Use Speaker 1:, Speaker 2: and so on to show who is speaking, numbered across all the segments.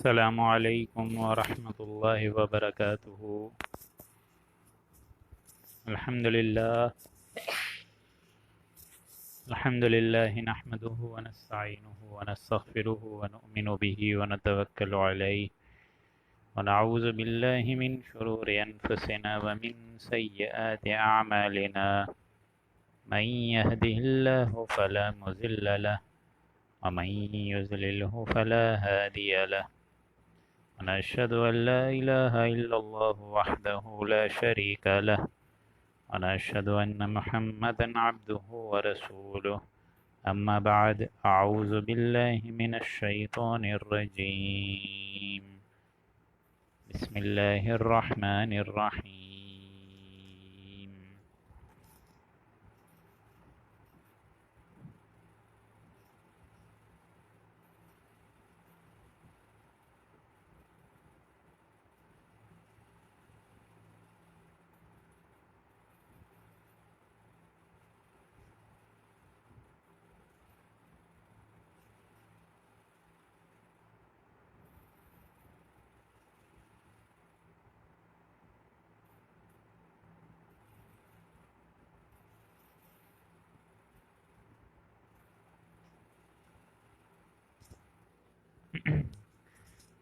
Speaker 1: السلام علیکم ورحمۃ اللہ وبرکاتہ۔ الحمد للہ نحمده ونستعینه ونستغفره ونؤمن به ونتوکل علیہ ونعوذ باللہ من شرور انفسنا ومن سیئات اعمالنا، من يهده الله فلا مضل له ومن يضلله فلا هادي له، ونشهد أن لا إله إلا الله وحده لا شريك له، ونشهد أن محمدا عبده ورسوله. أما بعد، أعوذ بالله من الشيطان الرجيم. بسم الله الرحمن الرحيم.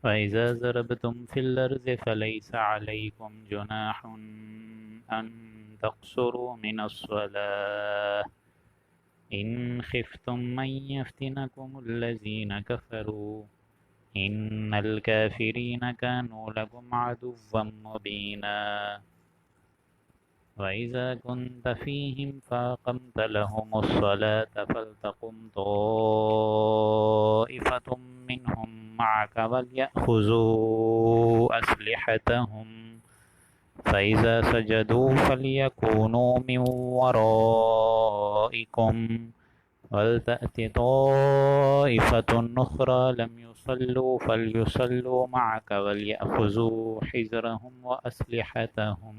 Speaker 1: وَإِذَا ضَرَبْتُمْ فِي الْأَرْضِ فَلَيْسَ عَلَيْكُمْ جُنَاحٌ أَن تَقْصُرُوا مِنَ الصَّلَاةِ إِنْ خِفْتُمْ أَن يَفْتِنَكُمُ الَّذِينَ كَفَرُوا إِنَّ الْكَافِرِينَ كَانُوا لَكُمْ عَدُوًّا مُّبِينًا. وَإِذَا كُنْتَ فِيهِمْ فَأَقَمْتَ لَهُمُ الصَّلَاةَ فَلْتَقُمْ طَائِفَةٌ مِّنْهُمْ مَعَكَ وَلْيَأْخُذُوا أَسْلِحَتَهُمْ فَإِذَا سَجَدُوا فَلْيَكُونُوا مِنْ وَرَائِكُمْ وَلْتَأْتِ طَائِفَةٌ أُخْرَى لَمْ يُصَلُّوا فَلْيُصَلُّوا مَعَكَ وَلْيَأْخُذُوا حِذْرَهُمْ وَأَسْلِحَتَهُمْ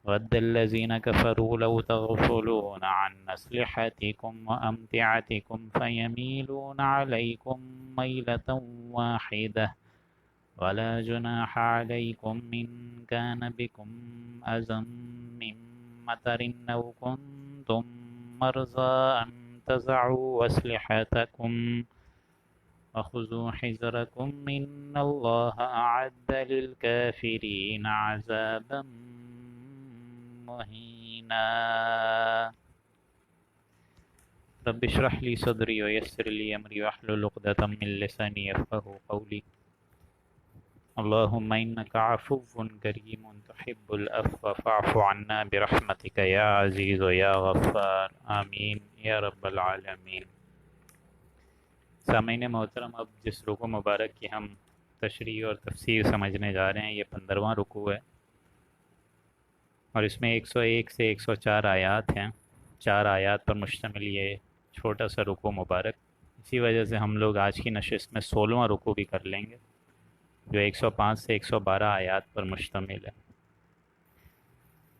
Speaker 1: وَدَّ الَّذِينَ كَفَرُوا لَوْ تَغْفُلُونَ عَنْ أَسْلِحَتِكُمْ وَأَمْتِعَتِكُمْ فَيَمِيلُونَ عَلَيْكُمْ مَيْلَةً وَاحِدَةً وَلَا جُنَاحَ عَلَيْكُمْ إِنْ كَانَ بِكُمْ أَذًى مِّن مَّطَرٍ أَوْ كُنتُم مَّرْضَىٰ أَن تَضَعُوا أَسْلِحَتَكُمْ وَخُذُوا حِذْرَكُمْ إِنَّ اللَّهَ أَعَدَّ لِلْكَافِرِينَ عَذَابًا مُّهِينًا. رب اشرح لي صدري ويسر لي أمري واحلل عقدة من لساني يفقهوا قولي. اللهم إنك عفو كريم تحب العفو فاعف عنا برحمتك يا عزيز يا غفار. آمین یا رب العالمین. سامعین محترم، اب جس رکوع مبارک کی ہم تشریح اور تفسیر سمجھنے جا رہے ہیں یہ 15واں رکوع ہے، اور اس میں 101 سے 104 آیات ہیں. 4 آیات پر مشتمل یہ چھوٹا سا رکوع مبارک. اسی وجہ سے ہم لوگ آج کی نشست میں 16واں رکوع بھی کر لیں گے جو 105 سے 112 آیات پر مشتمل ہے.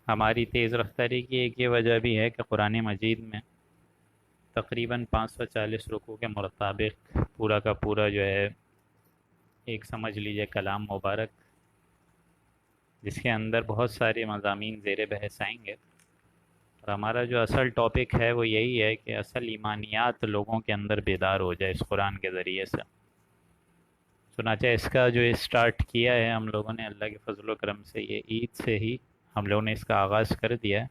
Speaker 1: ہماری تیز رفتاری کی ایک یہ وجہ بھی ہے کہ قرآن مجید میں تقریباً 540 رکوع کے مطابق پورا کا پورا جو ہے ایک سمجھ لیجئے کلام مبارک، جس کے اندر بہت سارے مضامین زیر بحث آئیں گے. اور ہمارا جو اصل ٹاپک ہے وہ یہی ہے کہ اصل ایمانیات لوگوں کے اندر بیدار ہو جائے اس قرآن کے ذریعے سے. چنانچہ اس کا جو اسٹارٹ کیا ہے ہم لوگوں نے اللہ کے فضل و کرم سے، یہ عید سے ہی ہم لوگوں نے اس کا آغاز کر دیا ہے،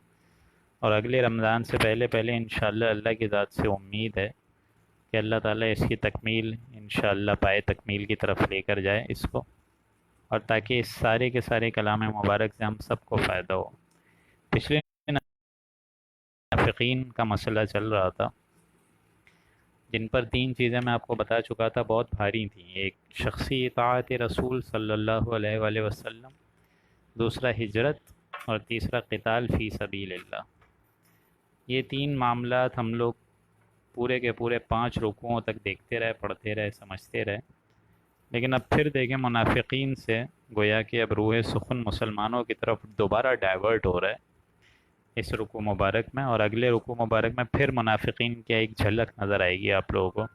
Speaker 1: اور اگلے رمضان سے پہلے انشاءاللہ اللہ کی ذات سے امید ہے کہ اللہ تعالیٰ اس کی تکمیل انشاءاللہ پائے تکمیل کی طرف لے کر جائے اس کو، اور تاکہ اس سارے کے سارے کلام مبارک سے ہم سب کو فائدہ ہو. پچھلے منافقین کا مسئلہ چل رہا تھا، جن پر 3 چیزیں میں آپ کو بتا چکا تھا بہت بھاری تھیں. ایک شخصی اطاعت رسول صلی اللہ علیہ وآلہ وسلم، دوسرا ہجرت، اور تیسرا قتال فی سبیل اللہ. یہ 3 معاملات ہم لوگ پورے کے پورے 5 رکوعوں تک دیکھتے رہے، پڑھتے رہے، سمجھتے رہے. لیکن اب پھر دیکھیں منافقین سے گویا کہ اب روح سخن مسلمانوں کی طرف دوبارہ ڈائیورٹ ہو رہا ہے اس رکوع مبارک میں، اور اگلے رکوع مبارک میں پھر منافقین کی ایک جھلک نظر آئے گی آپ لوگوں کو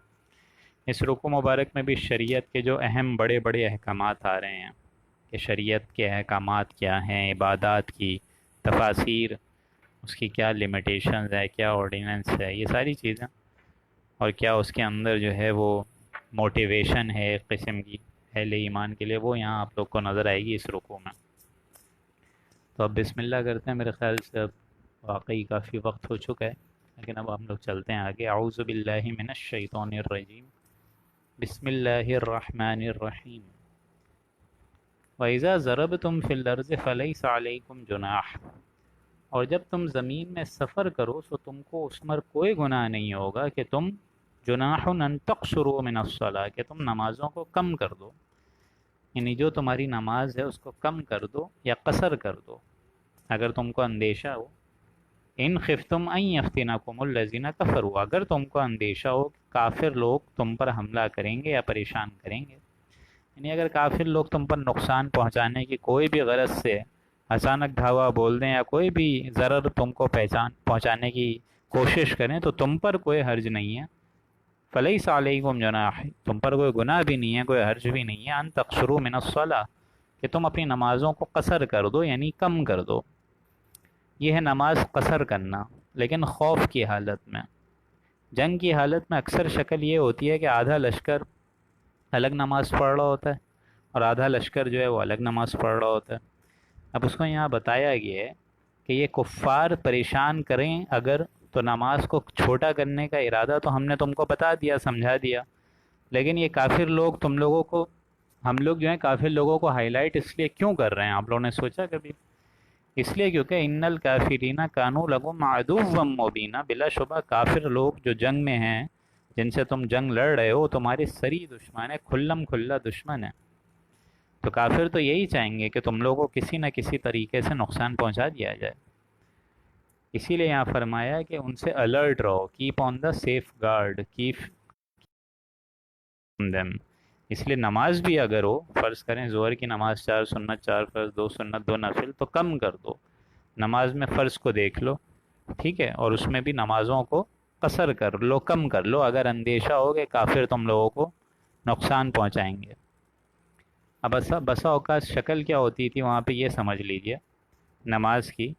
Speaker 1: اس رکوع مبارک میں بھی شریعت کے جو اہم بڑے بڑے احکامات آ رہے ہیں کہ شریعت کے احکامات کیا ہیں، عبادات کی تفاسیر، اس کی کیا لمیٹیشنز ہے، کیا آرڈیننس ہے، یہ ساری چیزیں، اور کیا اس کے اندر جو ہے وہ موٹیویشن ہے ایک قسم کی اہل ایمان کے لیے، وہ یہاں آپ لوگ کو نظر آئے گی اس رکوع میں۔ تو اب بسم اللہ کرتے ہیں، میرے خیال سے اب واقعی کافی وقت ہو چکا ہے، لیکن اب ہم لوگ چلتے ہیں آگے۔ اعوذ باللہ من الشیطان الرجیم، بسم اللہ الرحمن الرحیم۔ وَإِذَا ضَرَبْتُمْ فِي الْأَرْضِ فَلَيْسَ عَلَيْكُمْ جُنَاحٌ، اور جب تم زمین میں سفر کرو تو تم کو اس پر کوئی گناہ نہیں ہوگا کہ تم جناح ان تقصروا من الصلاۃ، کہ تم نمازوں کو کم کر دو، یعنی جو تمہاری نماز ہے اس کو کم کر دو یا قصر کر دو اگر تم کو اندیشہ ہو۔ ان خفتم ان یفتنکم الذین کفروا، اگر تم کو اندیشہ ہو کہ کافر لوگ تم پر حملہ کریں گے یا پریشان کریں گے، یعنی اگر کافر لوگ تم پر نقصان پہنچانے کی کوئی بھی غرض سے اچانک دھاوا بول دیں یا کوئی بھی ضرر تم کو پہنچانے کی کوشش کریں تو تم پر کوئی حرج نہیں ہے۔ فلیس علیکم جناح، تم پر کوئی گناہ بھی نہیں ہے، کوئی حرج بھی نہیں ہے، ان تقصروا من الصلاۃ، کہ تم اپنی نمازوں کو قصر کر دو یعنی کم کر دو۔ یہ ہے نماز قصر کرنا، لیکن خوف کی حالت میں۔ جنگ کی حالت میں اکثر شکل یہ ہوتی ہے کہ آدھا لشکر الگ نماز پڑھ رہا ہوتا ہے اور آدھا لشکر جو ہے وہ الگ نماز پڑھ رہا ہوتا ہے۔ اب اس کو یہاں بتایا گیا ہے کہ یہ کفار پریشان کریں اگر تو نماز کو چھوٹا کرنے کا ارادہ تو ہم نے تم کو بتا دیا، سمجھا دیا، لیکن یہ کافر لوگ تم لوگوں کو، ہم لوگ جو ہیں کافر لوگوں کو ہائی لائٹ اس لیے کیوں کر رہے ہیں، آپ لوگوں نے سوچا کبھی؟ اس لیے کیونکہ ان الکافرین کانوا لکم عدوا مبینا، بلا شبہ کافر لوگ جو جنگ میں ہیں، جن سے تم جنگ لڑ رہے ہو، تمہارے سری دشمن ہے، کھلم کھلا دشمن ہے۔ تو کافر تو یہی چاہیں گے کہ تم لوگوں کو کسی نہ کسی طریقے سے نقصان پہنچا دیا جائے۔ اسی لیے یہاں فرمایا کہ ان سے الرٹ رہو، keep on the safe keep them. اس لیے نماز بھی اگر ہو، فرض کریں ظہر کی نماز 4 سنت 4 فرض 2 سنت 2 نفل، تو کم کر دو، نماز میں فرض کو دیکھ لو، ٹھیک ہے، اور اس میں بھی نمازوں کو قصر کر لو، کم کر لو، اگر اندیشہ ہو کہ کافر تم لوگوں کو نقصان پہنچائیں گے۔ اب بسا اوقات شکل کیا ہوتی تھی وہاں پہ، یہ سمجھ لیجئے نماز کی،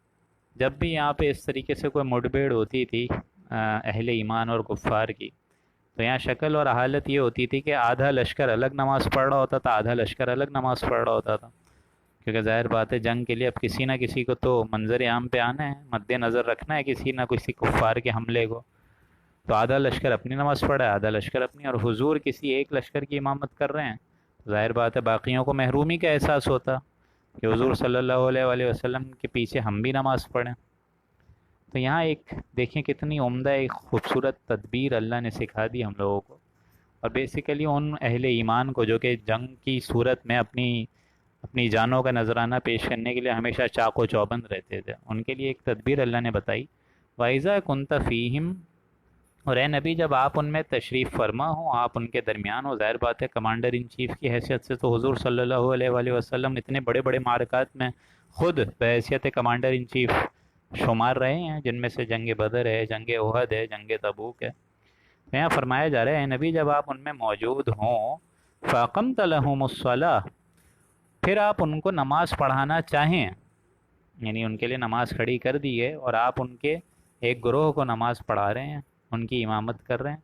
Speaker 1: جب بھی یہاں پہ اس طریقے سے کوئی مڈبھیڑ ہوتی تھی اہل ایمان اور کفار کی، تو یہاں شکل اور حالت یہ ہوتی تھی کہ آدھا لشکر الگ نماز پڑھ رہا ہوتا تھا، آدھا لشکر الگ نماز پڑھ رہا ہوتا تھا، کیونکہ ظاہر بات ہے جنگ کے لیے اب کسی نہ کسی کو تو منظر عام پہ آنا ہے، مد نظر رکھنا ہے کسی نہ کسی کفار کے حملے کو، تو آدھا لشکر اپنی نماز پڑھا ہے، آدھا لشکر اپنی، اور حضور کسی ایک لشکر کی امامت کر رہے ہیں، ظاہر بات ہے باقیوں کو محرومی کا احساس ہوتا کہ حضور صلی اللہ علیہ وآلہ وسلم کے پیچھے ہم بھی نماز پڑھیں۔ تو یہاں ایک دیکھیں کتنی عمدہ ایک خوبصورت تدبیر اللہ نے سکھا دی ہم لوگوں کو، اور بیسیکلی ان اہل ایمان کو جو کہ جنگ کی صورت میں اپنی جانوں کا نذرانہ پیش کرنے کے لیے ہمیشہ چاق و چوبند رہتے تھے، ان کے لیے ایک تدبیر اللہ نے بتائی۔ وَإِذَا كُنْتَ فِيهِمْ، اور اے نبی جب آپ ان میں تشریف فرما ہوں، آپ ان کے درمیان ہو، ظاہر بات ہے کمانڈر ان چیف کی حیثیت سے تو حضور صلی اللہ علیہ وآلہ وسلم اتنے بڑے بڑے معرکات میں خود بحیثیت کمانڈر ان چیف شمار رہے ہیں، جن میں سے جنگ بدر ہے، جنگ احد ہے، جنگ تبوک ہے۔ یہاں فرمایا جا رہا ہے اے نبی جب آپ ان میں موجود ہوں، فَأَقَمْتَ لَهُمُ الصَّلَاةَ، پھر آپ ان کو نماز پڑھانا چاہیں، یعنی ان کے لیے نماز کھڑی کر دی ہے اور آپ ان کے ایک گروہ کو نماز پڑھا رہے ہیں، ان کی امامت کر رہے ہیں۔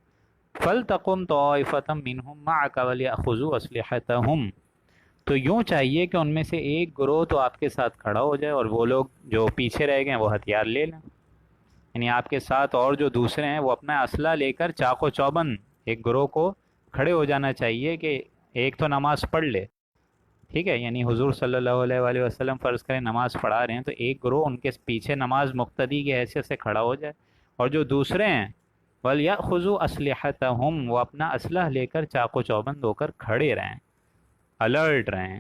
Speaker 1: فَلْتَقُمْ طَائِفَةٌ مِّنْهُمْ مَعَكَ وَلْيَأْخُذُوا أَسْلِحَتَهُمْ، تو یوں چاہیے کہ ان میں سے ایک گروہ تو آپ کے ساتھ کھڑا ہو جائے اور وہ لوگ جو پیچھے رہ گئے وہ ہتھیار لے لیں، یعنی آپ کے ساتھ اور جو دوسرے ہیں وہ اپنا اسلحہ لے کر چاق و چوبند ایک گروہ کو کھڑے ہو جانا چاہیے کہ ایک تو نماز پڑھ لے، ٹھیک ہے، یعنی حضور صلی اللہ علیہ وآلہ وسلم فرض کریں نماز پڑھا رہے ہیں تو ایک گروہ ان کے پیچھے نماز مقتدی کی حیثیت سے کھڑا ہو جائے، اور جو دوسرے ہیں وَلْيَأْخُذُوا أَسْلِحَتَهُمْ، وہ اپنا اسلحہ لے کر چاق و چوبند ہو کر کھڑے رہیں، الرٹ رہیں۔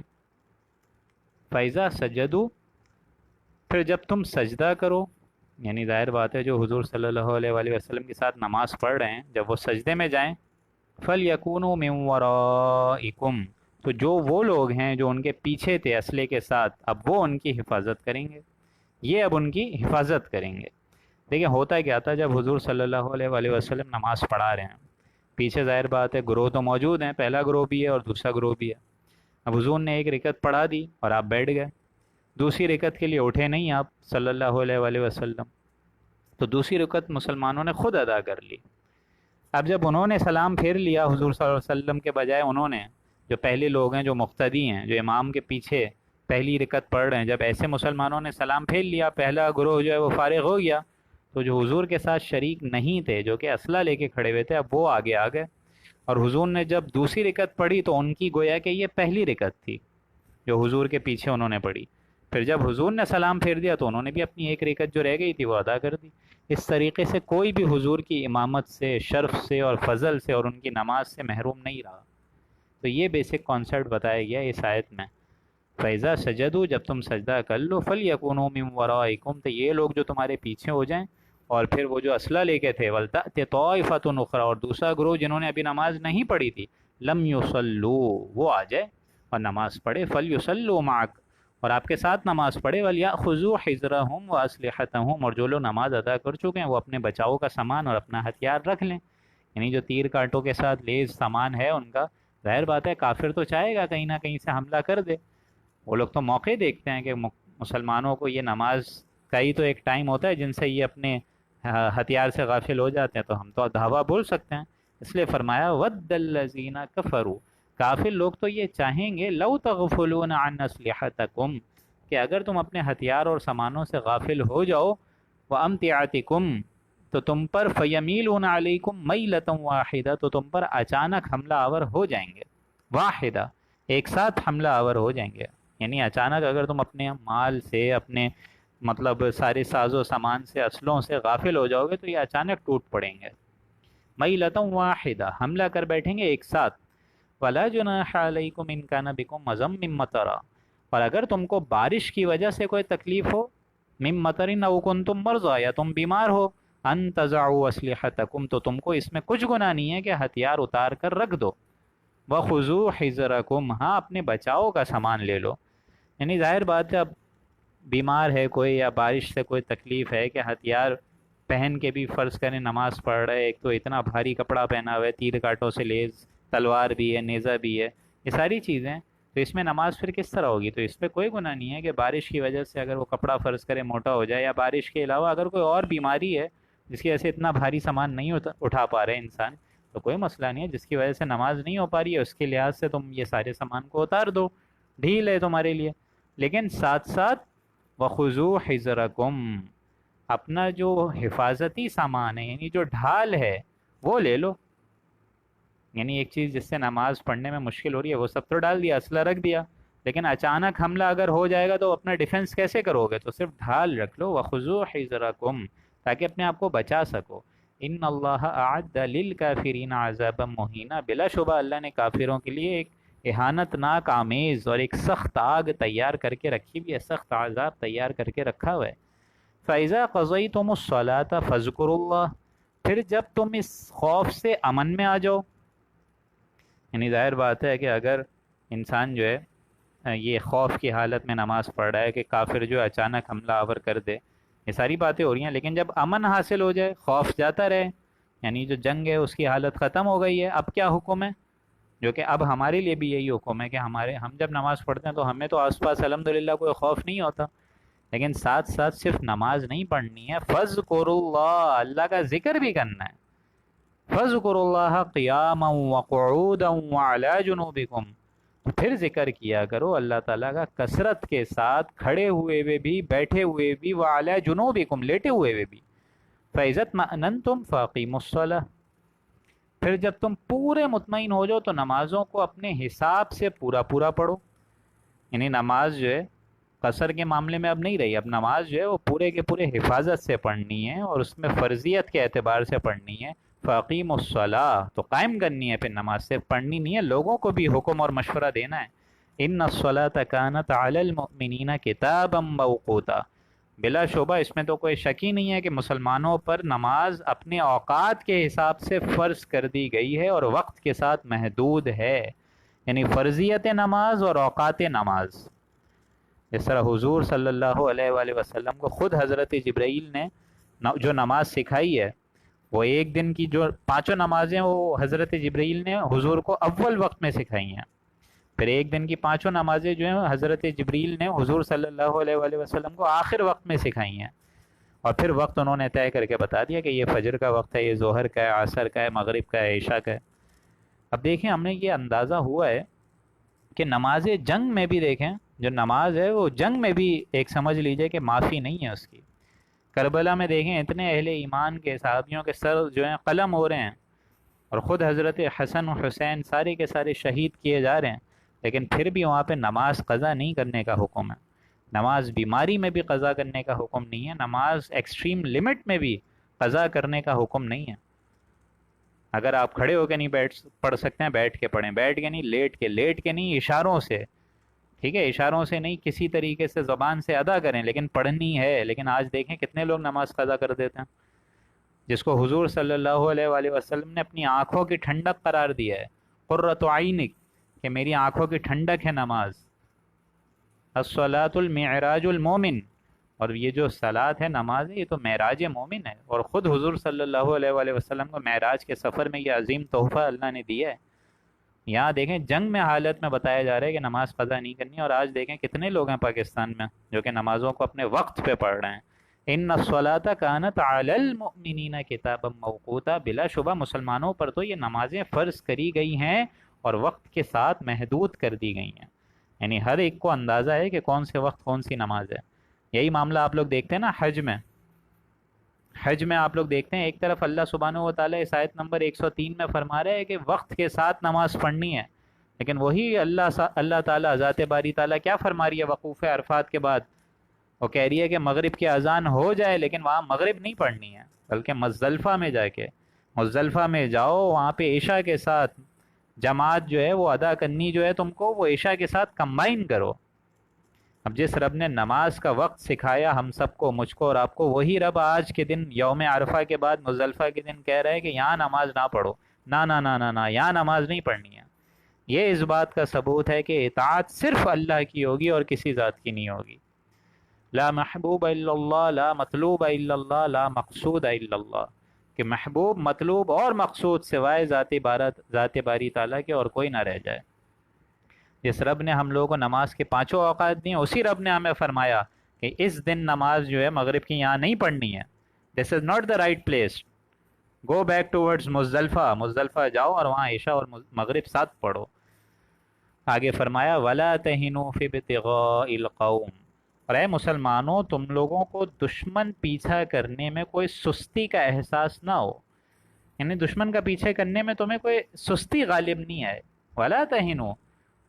Speaker 1: فَإِذَا سَجَدُوا، پھر جب تم سجدہ کرو، یعنی ظاہر بات ہے جو حضور صلی اللہ علیہ وآلہ وسلم کے ساتھ نماز پڑھ رہے ہیں جب وہ سجدے میں جائیں، فَلْيَكُونُوا مِنْ وَرَائِكُمْ، تو جو وہ لوگ ہیں جو ان کے پیچھے تھے اسلحے کے ساتھ، اب وہ ان کی حفاظت کریں گے، یہ اب ان کی حفاظت کریں گے۔ دیکھیں ہوتا کیا تھا جب حضور صلی اللہ علیہ وآلہ وسلم نماز پڑھا رہے ہیں، پیچھے ظاہر بات ہے گروہ تو موجود ہیں، پہلا گروہ بھی ہے اور دوسرا گروہ بھی ہے۔ اب حضور نے ایک رکعت پڑھا دی اور آپ بیٹھ گئے، دوسری رکعت کے لیے اٹھے نہیں آپ صلی اللہ علیہ وآلہ وسلم، تو دوسری رکعت مسلمانوں نے خود ادا کر لی۔ اب جب انہوں نے سلام پھیر لیا حضور صلی اللہ علیہ وسلم کے بجائے، انہوں نے، جو پہلے لوگ ہیں جو مقتدی ہیں جو امام کے پیچھے پہلی رکعت پڑھ رہے ہیں، جب ایسے مسلمانوں نے سلام پھیر لیا، پہلا گروہ جو ہے وہ فارغ ہو گیا، تو جو حضور کے ساتھ شریک نہیں تھے جو کہ اسلحہ لے کے کھڑے ہوئے تھے، اب وہ آگے آ گئے، اور حضور نے جب دوسری رکعت پڑھی تو ان کی گویا کہ یہ پہلی رکعت تھی جو حضور کے پیچھے انہوں نے پڑھی۔ پھر جب حضور نے سلام پھیر دیا تو انہوں نے بھی اپنی ایک رکعت جو رہ گئی تھی وہ ادا کر دی۔ اس طریقے سے کوئی بھی حضور کی امامت سے، شرف سے اور فضل سے اور ان کی نماز سے محروم نہیں رہا۔ تو یہ بیسک کانسیپٹ بتایا گیا اس آیت میں۔ فَإِذَا سَجَدُوا، جب تم سجدہ کر لو، فَلْيَكُونُوا مِن وَرَائِكُمْ، تو یہ لوگ جو تمہارے پیچھے ہو جائیں، اور پھر وہ جو اسلحہ لے کے تھے، وَلْتَأْتِ طَائِفَةٌ أُخْرَىٰ، اور دوسرا گروہ جنہوں نے ابھی نماز نہیں پڑھی تھی، لَمْ يُصَلُّوا، وہ آ جائے اور نماز پڑھے، فَلْيُصَلُّوا مَعَكَ، اور آپ کے ساتھ نماز پڑھے، وَلْيَأْخُذُوا حِذْرَهُمْ وَأَسْلِحَتَهُمْ، اور جو لوگ نماز ادا کر چکے ہیں وہ اپنے بچاؤ کا سامان اور اپنا ہتھیار رکھ لیں، یعنی جو تیر کانٹوں کے ساتھ لیز سامان ہے ان کا۔ ظاہر بات ہے کافر تو چاہے گا کہیں نہ کہیں سے حملہ کر دے، وہ لوگ تو موقع دیکھتے ہیں کہ مسلمانوں کو یہ نماز کا ہی تو ایک ٹائم ہوتا ہے جن سے یہ اپنے ہتھیار سے غافل ہو جاتے ہیں، تو ہم تو دھاوا بول سکتے ہیں۔ اس لیے فرمایا وَدَّ الَّذِينَ كَفَرُوا، کافر لوگ تو یہ چاہیں گے لَوْ تَغْفُلُونَ عَنْ أَسْلِحَتَكُمْ، کہ اگر تم اپنے ہتھیار اور سامانوں سے غافل ہو جاؤ، وَأَمْتِعَتِكُمْ، تو تم پر فَيَمِيلُونَ عَلَيْكُمْ مَيْلَةً وَاحِدَةً، تو تم پر اچانک حملہ آور ہو جائیں گے، واحدہ، ایک ساتھ حملہ آور ہو جائیں گے، یعنی اچانک اگر تم اپنے مال سے، اپنے مطلب سارے ساز و سامان سے، اسلحوں سے غافل ہو جاؤ گے تو یہ اچانک ٹوٹ پڑیں گے، مَيْلَةً واحدہ، حملہ کر بیٹھیں گے ایک ساتھ۔ وَلَا جُنَاحَ عَلَيْكُمْ إِن كَانَ بِكُمْ مَطَرٌ مِّن مَطَرٍ، اور اگر تم کو بارش کی وجہ سے کوئی تکلیف ہو، مِن مَطَرٍ أَوْ كُنتُم مَرْضَىٰ، یا تم بیمار ہو، أَن تَضَعُوا أَسْلِحَتَكُمْ، تو تم کو اس میں کچھ گناہ نہیں ہے کہ ہتھیار اتار کر رکھ دو، وَخُذُوا حِذْرَكُمْ، ہاں اپنے بچاؤ کا سامان لے لو، یعنی ظاہر بات ہے اب بیمار ہے کوئی یا بارش سے کوئی تکلیف ہے کہ ہتھیار پہن کے بھی فرض کریں نماز پڑھ رہے، ایک تو اتنا بھاری کپڑا پہنا ہوا ہے، تیر کاٹوں سے لیز، تلوار بھی ہے، نیزہ بھی ہے، یہ ساری چیزیں، تو اس میں نماز پھر کس طرح ہوگی؟ تو اس پہ کوئی گناہ نہیں ہے کہ بارش کی وجہ سے اگر وہ کپڑا فرض کرے موٹا ہو جائے، یا بارش کے علاوہ اگر کوئی اور بیماری ہے جس کی وجہ سے اتنا بھاری سامان نہیں اٹھا پا رہے انسان، تو کوئی مسئلہ نہیں ہے، جس کی وجہ سے نماز نہیں ہو پا رہی ہے اس کے لحاظ سے تم یہ سارے سامان کو اتار دو، ڈھیل ہے تمہارے لیے، لیکن ساتھ ساتھ وَخُذُوا حِذْرَكُمْ، اپنا جو حفاظتی سامان ہے یعنی جو ڈھال ہے وہ لے لو، یعنی ایک چیز جس سے نماز پڑھنے میں مشکل ہو رہی ہے وہ سب تو ڈال دیا، اسلحہ رکھ دیا، لیکن اچانک حملہ اگر ہو جائے گا تو اپنا ڈیفنس کیسے کرو گے؟ تو صرف ڈھال رکھ لو، وَخُذُوا حِذْرَكُمْ، تاکہ اپنے آپ کو بچا سکو۔ ان اللہ اعد للکافرین عذابا مہینا، بلا شبہ اللہ نے کافروں کے لیے ایک اہانت ناک آمیز اور ایک سخت آگ تیار کر کے رکھی ہوئی ہے، سخت عذاب تیار کر کے رکھا ہوا ہے۔ فَإِذَا قَضَيْتُمُ الصَّلَاةَ فَاذْكُرُوا اللَّهَ، پھر جب تم اس خوف سے امن میں آ جاؤ، یعنی ظاہر بات ہے کہ اگر انسان جو ہے یہ خوف کی حالت میں نماز پڑھ رہا ہے کہ کافر جو اچانک حملہ آور کر دے، یہ ساری باتیں ہو رہی ہیں، لیکن جب امن حاصل ہو جائے، خوف جاتا رہے، یعنی جو جنگ ہے اس کی حالت ختم ہو گئی ہے، اب کیا حکم ہے؟ جو کہ اب ہمارے لیے بھی یہی حکم ہے کہ ہم جب نماز پڑھتے ہیں تو ہمیں تو آس پاس الحمدللہ کوئی خوف نہیں ہوتا، لیکن ساتھ ساتھ صرف نماز نہیں پڑھنی ہے، فَاذْكُرُوا اللَّهَ، اللہ کا ذکر بھی کرنا ہے، فَاذْكُرُوا اللَّهَ قِيَامًا وَقُعُودًا وَعَلَىٰ جُنُوبِكُمْ، تو پھر ذکر کیا کرو اللہ تعالیٰ کا کثرت کے ساتھ، کھڑے ہوئے بھی، بیٹھے ہوئے بھی، وَعَلَىٰ جُنُوبِكُمْ، لیٹے ہوئے بھی۔ فَإِذَا اطْمَأْنَنْتُمْ فَأَقِیمُوا الصَّلَاةَ، پھر جب تم پورے مطمئن ہو جاؤ تو نمازوں کو اپنے حساب سے پورا پورا پڑھو، یعنی نماز جو ہے قصر کے معاملے میں اب نہیں رہی، اب نماز جو ہے وہ پورے کے پورے حفاظت سے پڑھنی ہے اور اس میں فرضیت کے اعتبار سے پڑھنی ہے۔ فَأَقِیمُوا الصَّلَاةَ، تو قائم کرنی ہے، پھر نماز صرف پڑھنی نہیں ہے، لوگوں کو بھی حکم اور مشورہ دینا ہے۔ إِنَّ الصَّلَاةَ كَانَتْ عَلَى الْمُؤْمِنِينَ كِتَابًا مَوْقُوتًا، بلا شبہ اس میں تو کوئی شک ہی نہیں ہے کہ مسلمانوں پر نماز اپنے اوقات کے حساب سے فرض کر دی گئی ہے اور وقت کے ساتھ محدود ہے، یعنی فرضیت نماز اور اوقات نماز۔ جس طرح حضور صلی اللہ علیہ وآلہ وسلم کو خود حضرت جبرائیل نے جو نماز سکھائی ہے وہ ایک دن کی جو پانچوں نمازیں وہ حضرت جبرائیل نے حضور کو اول وقت میں سکھائی ہیں. پھر ایک دن کی پانچوں نمازیں جو ہیں حضرت جبرائیل نے حضور صلی اللہ علیہ وآلہ وسلم کو آخر وقت میں سکھائی ہیں. اور پھر وقت انہوں نے طے کر کے بتا دیا کہ یہ فجر کا وقت ہے، یہ ظہر کا ہے، عصر کا ہے، مغرب کا ہے، عشاء کا ہے. اب دیکھیں ہم نے یہ اندازہ ہوا ہے کہ نماز جنگ میں بھی دیکھیں، جو نماز ہے وہ جنگ میں بھی ایک سمجھ لیجئے کہ معافی نہیں ہے اس کی. کربلا میں دیکھیں اتنے اہل ایمان کے صحابیوں کے سر جو ہیں قلم ہو رہے ہیں، اور خود حضرت حسن و حسین سارے کے سارے شہید کیے جا رہے ہیں، لیکن پھر بھی وہاں پہ نماز قضا نہیں کرنے کا حکم ہے. نماز بیماری میں بھی قضا کرنے کا حکم نہیں ہے، نماز ایکسٹریم لمٹ میں بھی قضا کرنے کا حکم نہیں ہے. اگر آپ کھڑے ہو کے نہیں پڑھ سکتے ہیں بیٹھ کے پڑھیں، بیٹھ کے نہیں، لیٹ کے نہیں، اشاروں سے، ٹھیک ہے، اشاروں سے نہیں، کسی طریقے سے زبان سے ادا کریں، لیکن پڑھنی ہے. لیکن آج دیکھیں کتنے لوگ نماز قضا کر دیتے ہیں، جس کو حضور صلی اللہ علیہ وآلہ وسلم نے اپنی آنکھوں کی ٹھنڈک قرار دیا ہے، قرۃ عینک، کہ میری آنکھوں کی ٹھنڈک ہے نماز. الصلاۃ المعراج المومن، اور یہ جو صلاۃ ہے، نماز ہے، یہ تو معراج مومن ہے. اور خود حضور صلی اللہ علیہ وآلہ وسلم کو معراج کے سفر میں یہ عظیم تحفہ اللہ نے دیا ہے. یہاں دیکھیں جنگ میں حالت میں بتایا جا رہا ہے کہ نماز قضا نہیں کرنی، اور آج دیکھیں کتنے لوگ ہیں پاکستان میں جو کہ نمازوں کو اپنے وقت پہ پڑھ رہے ہیں. ان الصلاۃ کانت علی المؤمنین کتابا موقوتا، بلا شبہ مسلمانوں پر تو یہ نمازیں فرض کری گئی ہیں اور وقت کے ساتھ محدود کر دی گئی ہیں. یعنی ہر ایک کو اندازہ ہے کہ کون سے وقت کون سی نماز ہے. یہی معاملہ آپ لوگ دیکھتے ہیں نا حج میں آپ لوگ دیکھتے ہیں، ایک طرف اللہ سبحانہ و تعالیٰ اس آیت نمبر 103 میں فرما رہے ہیں کہ وقت کے ساتھ نماز پڑھنی ہے، لیکن وہی اللہ تعالیٰ ذات باری تعالیٰ کیا فرما رہی ہے وقوف عرفات کے بعد؟ وہ کہہ رہی ہے کہ مغرب کی اذان ہو جائے لیکن وہاں مغرب نہیں پڑھنی ہے، بلکہ مزدلفہ میں جا کے، مزدلفہ میں جاؤ، وہاں پہ عشاء کے ساتھ جماعت جو ہے وہ ادا کرنی، جو ہے تم کو وہ عشاء کے ساتھ کمبائن کرو. اب جس رب نے نماز کا وقت سکھایا ہم سب کو، مجھ کو اور آپ کو، وہی رب آج کے دن یوم عرفہ کے بعد مزدلفہ کے دن کہہ رہا ہے کہ یہاں نماز نہ پڑھو، نہ نہ نہ نہ نہ، یہاں نماز نہیں پڑھنی ہے. یہ اس بات کا ثبوت ہے کہ اطاعت صرف اللہ کی ہوگی اور کسی ذات کی نہیں ہوگی. لا محبوب الا اللہ، لا مطلوب الا اللہ، لا مقصود الا اللہ، کہ محبوب، مطلوب اور مقصود سوائے ذات باری تعالیٰ کے اور کوئی نہ رہ جائے. جس رب نے ہم لوگوں کو نماز کے پانچوں اوقات دیے، اسی رب نے ہمیں فرمایا کہ اس دن نماز جو ہے مغرب کی یہاں نہیں پڑھنی ہے. This is not the right place, go back towards Muzdalifah جاؤ اور وہاں عشاء اور مغرب ساتھ پڑھو. آگے فرمایا وَلَا تَهِنُوا فِي ابْتِغَاءِ الْقَوْمِ، اور اے مسلمانوں تم لوگوں کو دشمن پیچھا کرنے میں کوئی سستی کا احساس نہ ہو، یعنی دشمن کا پیچھے کرنے میں تمہیں کوئی سستی غالب نہیں ہے. وَلَا تَهِنُوا،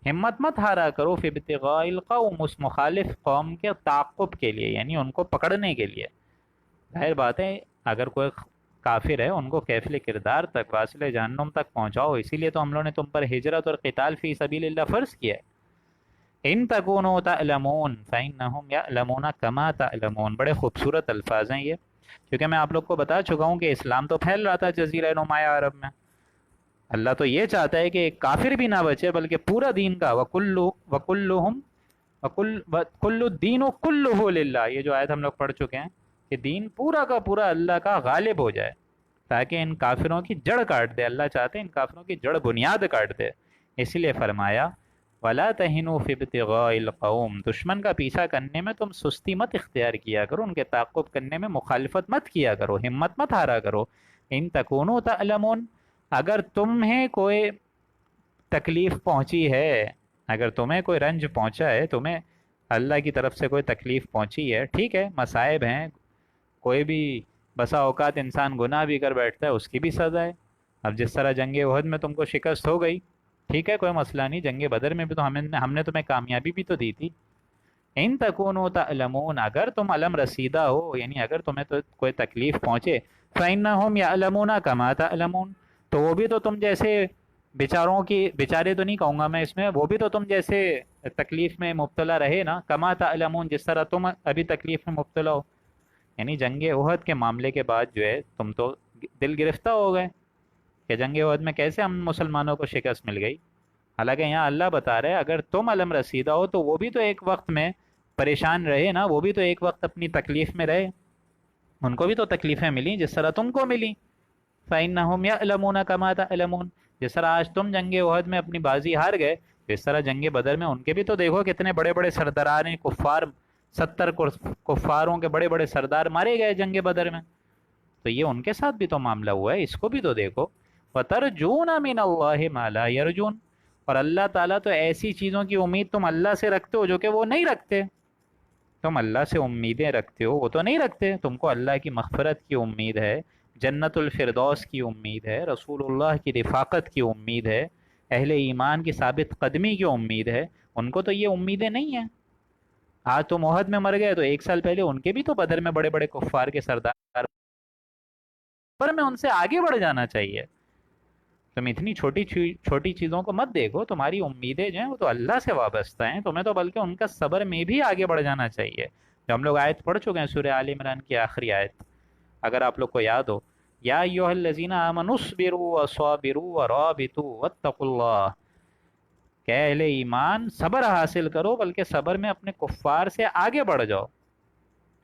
Speaker 1: ہمت مت ہارا کرو، فی ابتغاء القوم، اس مخالف قوم کے تعاقب کے لیے، یعنی ان کو پکڑنے کے لیے. ظاہر بات ہے اگر کوئی کافر ہے ان کو کیفل کردار تک، واصل جہنم تک پہنچاؤ، اسی لیے تو ہم لوگوں نے تم پر ہجرت اور قتال فی سبیل اللہ فرض کیا ہے. ان تکونوا تعلمون فانہم یعلمون کما تعلمون، بڑے خوبصورت الفاظ ہیں یہ، کیونکہ میں آپ لوگ کو بتا چکا ہوں کہ اسلام تو پھیل رہا تھا جزیرہ نمایاں عرب میں. اللہ تو یہ چاہتا ہے کہ ایک کافر بھی نہ بچے بلکہ پورا دین کا، وَكُلُّ الدِّينُ كُلُّهُ لِلَّهِ، یہ جو آیت ہم لوگ پڑھ چکے ہیں کہ دین پورا کا پورا اللہ کا غالب ہو جائے، تاکہ ان کافروں کی جڑ کاٹ دے. اللہ چاہتے ہیں ان کافروں کی جڑ بنیاد کاٹ دے. اسی لیے فرمایا وَلَا تَهِنُوا فِي ابْتِغَاءِ الْقَوْمِ، دشمن کا پیچھا کرنے میں تم سستی مت اختیار کیا کرو، ان کے تعاقب کرنے میں مخالفت مت کیا کرو، ہمت مت ہارا کرو. ان تکونوا تعلمون، اگر تمہیں کوئی تکلیف پہنچی ہے، اگر تمہیں کوئی رنج پہنچا ہے، تمہیں اللہ کی طرف سے کوئی تکلیف پہنچی ہے، ٹھیک ہے، مصائب ہیں، کوئی بھی بسا اوقات انسان گناہ بھی کر بیٹھتا ہے، اس کی بھی سزا ہے. اب جس طرح جنگ احد میں تم کو شکست ہو گئی، ٹھیک ہے، کوئی مسئلہ نہیں، جنگ بدر میں بھی تو ہم نے تمہیں کامیابی بھی تو دی تھی. ان تکونوا تعلمون، اگر تم علم رسیدہ ہو، یعنی اگر تمہیں تو کوئی تکلیف پہنچے، فإنہم یعلمون کما تعلمون، تو وہ بھی تو تم جیسے بیچارے تو نہیں کہوں گا میں اس میں، وہ بھی تو تم جیسے تکلیف میں مبتلا رہے نا، کما تعلمون، جس طرح تم ابھی تکلیف میں مبتلا ہو. یعنی جنگ احد کے معاملے کے بعد جو ہے تم تو دل گرفتہ ہو گئے کہ جنگ احد میں کیسے ہم مسلمانوں کو شکست مل گئی. حالانکہ یہاں اللہ بتا رہے اگر تم علم رسیدہ ہو تو وہ بھی تو ایک وقت میں پریشان رہے نا، وہ بھی تو ایک وقت اپنی تکلیف میں رہے، ان کو بھی تو تکلیفیں ملی جس طرح تم کو ملی. فإنهم يعلمون كما تعلمون، جس طرح آج تم جنگ احد میں اپنی بازی ہار گئے، تو اس طرح جنگ بدر میں ان کے بھی تو دیکھو کتنے بڑے بڑے سردار ہیں کفار، 70 کفاروں کے بڑے بڑے سردار مارے گئے جنگ بدر میں، تو یہ ان کے ساتھ بھی تو معاملہ ہوا ہے، اس کو بھی تو دیکھو۔ وَتَرْجُونَ مِنَ اللَّهِ مَا لَا يَرْجُونَ، اور اللہ تعالیٰ تو ایسی چیزوں کی امید تم اللہ سے رکھتے ہو جو کہ وہ نہیں رکھتے، تم اللہ سے امیدیں رکھتے ہو وہ تو نہیں رکھتے، تم کو اللہ کی مغفرت کی امید ہے، جنت الفردوس کی امید ہے، رسول اللہ کی رفاقت کی امید ہے، اہل ایمان کی ثابت قدمی کی امید ہے، ان کو تو یہ امیدیں نہیں ہیں۔ آج تم احد میں مر گئے تو 1 سال پہلے ان کے بھی تو بدر میں بڑے بڑے کفار کے سردار، پر میں ان سے آگے بڑھ جانا چاہیے۔ تم اتنی چھوٹی چیزوں کو مت دیکھو، تمہاری امیدیں جو ہیں وہ تو اللہ سے وابستہ ہیں، تمہیں تو بلکہ ان کا صبر میں بھی آگے بڑھ جانا چاہیے۔ جو ہم لوگ آیت پڑھ چکے ہیں سورہ آل عمران کی آخری آیت، اگر آپ لوگ کو یاد ہو، یا ایھا الذین آمنوا اصبروا وصابروا ورابطوا واتقوا اللہ، کہ اہل ایمان صبر حاصل کرو، بلکہ صبر میں اپنے کفار سے آگے بڑھ جاؤ۔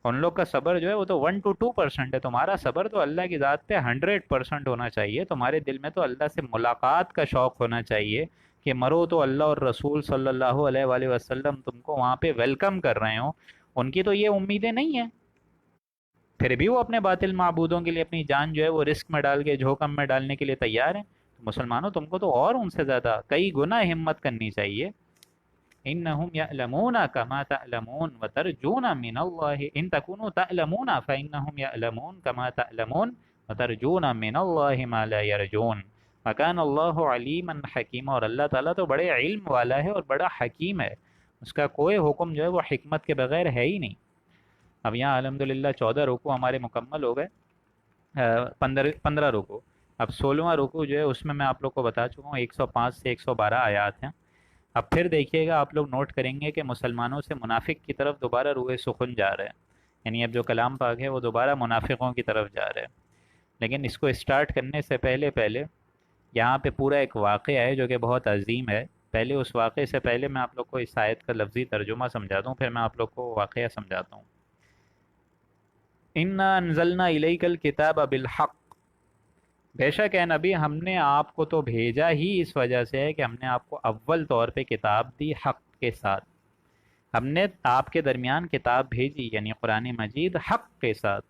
Speaker 1: ان لوگ کا صبر جو ہے وہ تو 1 to 2% ہے، تمہارا صبر تو اللہ کی ذات پہ 100% ہونا چاہیے، تمہارے دل میں تو اللہ سے ملاقات کا شوق ہونا چاہیے، کہ مرو تو اللہ اور رسول صلی اللہ علیہ وآلہ وسلم تم کو وہاں پہ ویلکم کر رہے ہوں۔ ان کی تو یہ امیدیں نہیں ہیں، پھر بھی وہ اپنے باطل معبودوں کے لیے اپنی جان جو ہے وہ رسک میں ڈال کے جھوکم میں ڈالنے کے لیے تیار ہیں۔ مسلمانوں تم کو تو اور ان سے زیادہ کئی گنا ہمت کرنی چاہیے۔ انہم یعلمون کما تعلمون وترجون من اللہ ان تکونوا تعلمون فانہم یعلمون کما تعلمون وترجون من اللہ ما لا یرجون وکان اللہ علیما حکیما، اور اللہ تعالیٰ تو بڑے علم والا ہے اور بڑا حکیم ہے، اس کا کوئی حکم جو ہے وہ حکمت کے بغیر ہے ہی نہیں۔ اب یہاں الحمدللہ 14 رکوع ہمارے مکمل ہو گئے، 15 رکوع، اب 16واں رکوع جو ہے اس میں آپ لوگ کو بتا چکا ہوں 105 سے 112 آیات ہیں۔ اب پھر دیکھیے گا آپ لوگ نوٹ کریں گے کہ مسلمانوں سے منافق کی طرف دوبارہ روئے سخن جا رہے ہیں، یعنی اب جو کلام پاک ہے وہ دوبارہ منافقوں کی طرف جا رہے ہیں۔ لیکن اس کو اسٹارٹ کرنے سے پہلے یہاں پہ پورا ایک واقعہ ہے جو کہ بہت عظیم ہے، پہلے اس واقعے سے پہلے میں آپ لوگ کو اس آیت کا لفظی ترجمہ سمجھا دوں، پھر میں آپ لوگ کو واقعہ سمجھاتا ہوں۔ انا انزلنا الیک الکتاب بالحق، بے شک اے نبی ہم نے آپ کو تو بھیجا ہی اس وجہ سے ہے کہ ہم نے آپ کو اول طور پہ کتاب دی حق کے ساتھ، ہم نے آپ کے درمیان کتاب بھیجی یعنی قرآن مجید حق کے ساتھ،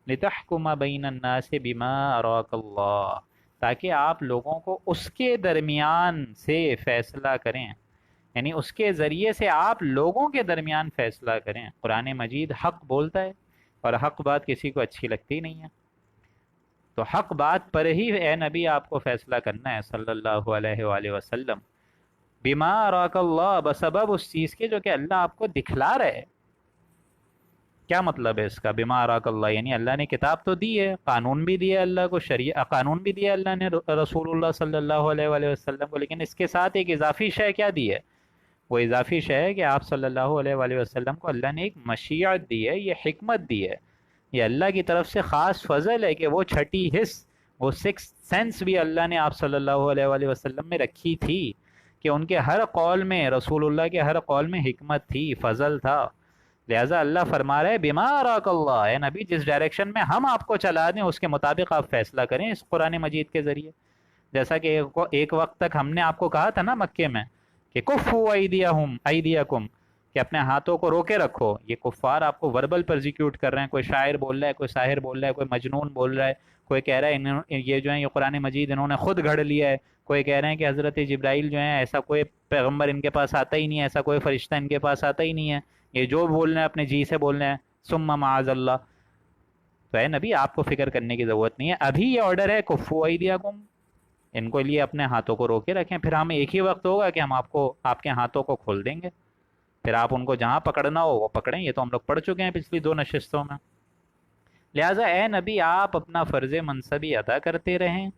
Speaker 1: لتحکم بین الناس بما اراک اللہ، تاکہ آپ لوگوں کو اس کے درمیان سے فیصلہ کریں، یعنی اس کے ذریعے سے آپ لوگوں کے درمیان فیصلہ کریں۔ قرآن مجید حق بولتا ہے اور حق بات کسی کو اچھی لگتی نہیں ہے، تو حق بات پر ہی اے نبی آپ کو فیصلہ کرنا ہے صلی اللہ علیہ وآلہ وسلم، بما اراک اللہ، بسبب اس چیز کے جو کہ اللہ آپ کو دکھلا رہے ہے۔ کیا مطلب ہے اس کا بما اراک اللہ؟ یعنی اللہ نے کتاب تو دی ہے، قانون بھی دیا اللہ کو، شریعہ قانون بھی دیا اللہ نے رسول اللہ صلی اللہ علیہ وآلہ وسلم کو، لیکن اس کے ساتھ ایک اضافی شے کیا دی ہے؟ وہ اضافی شے ہے کہ آپ صلی اللہ علیہ وآلہ وسلم کو اللہ نے ایک مشیت دی ہے، یہ حکمت دی ہے، یہ اللہ کی طرف سے خاص فضل ہے کہ وہ چھٹی حس، وہ 6 سینس بھی اللہ نے آپ صلی اللہ علیہ وآلہ وسلم میں رکھی تھی، کہ ان کے ہر قول میں، رسول اللہ کے ہر قول میں حکمت تھی، فضل تھا۔ لہٰذا اللہ فرما رہے بما اراک اللہ، اے نبی جس ڈائریکشن میں ہم آپ کو چلا دیں اس کے مطابق آپ فیصلہ کریں اس قرآن مجید کے ذریعے۔ جیسا کہ ایک وقت تک ہم نے آپ کو کہا تھا نا مکے میں کہ کفوا ایدیکم، کہ اپنے ہاتھوں کو روکے رکھو، یہ کفار آپ کو وربل پرزیکیوٹ کر رہے ہیں، کوئی شاعر بول رہا ہے، کوئی ساحر بول رہا ہے، کوئی مجنون بول رہا ہے، کوئی کہہ رہا ہے یہ جو ہے یہ قرآن مجید انہوں نے خود گھڑ لیا ہے، کوئی کہہ رہے ہیں کہ حضرت جبرائیل جو ہیں ایسا کوئی پیغمبر ان کے پاس آتا ہی نہیں ہے، ایسا کوئی فرشتہ ان کے پاس آتا ہی نہیں ہے، یہ جو بول رہے ہیں اپنے جی سے بول رہے ہیں، ثم معاذ اللہ۔ تو اے نبی آپ کو فکر کرنے کی ضرورت نہیں ہے، ابھی یہ آرڈر ہے کفوا ایدیکم، ان کو لیے اپنے ہاتھوں کو روکے رکھیں، پھر ہمیں ایک ہی وقت ہوگا کہ ہم آپ کے ہاتھوں کو کھول دیں گے، پھر آپ ان کو جہاں پکڑنا ہو وہ پکڑیں، یہ تو ہم لوگ پڑھ چکے ہیں پچھلی 2 نشستوں میں۔ لہٰذا اے نبی آپ اپنا فرض منصبی ادا کرتے رہیں،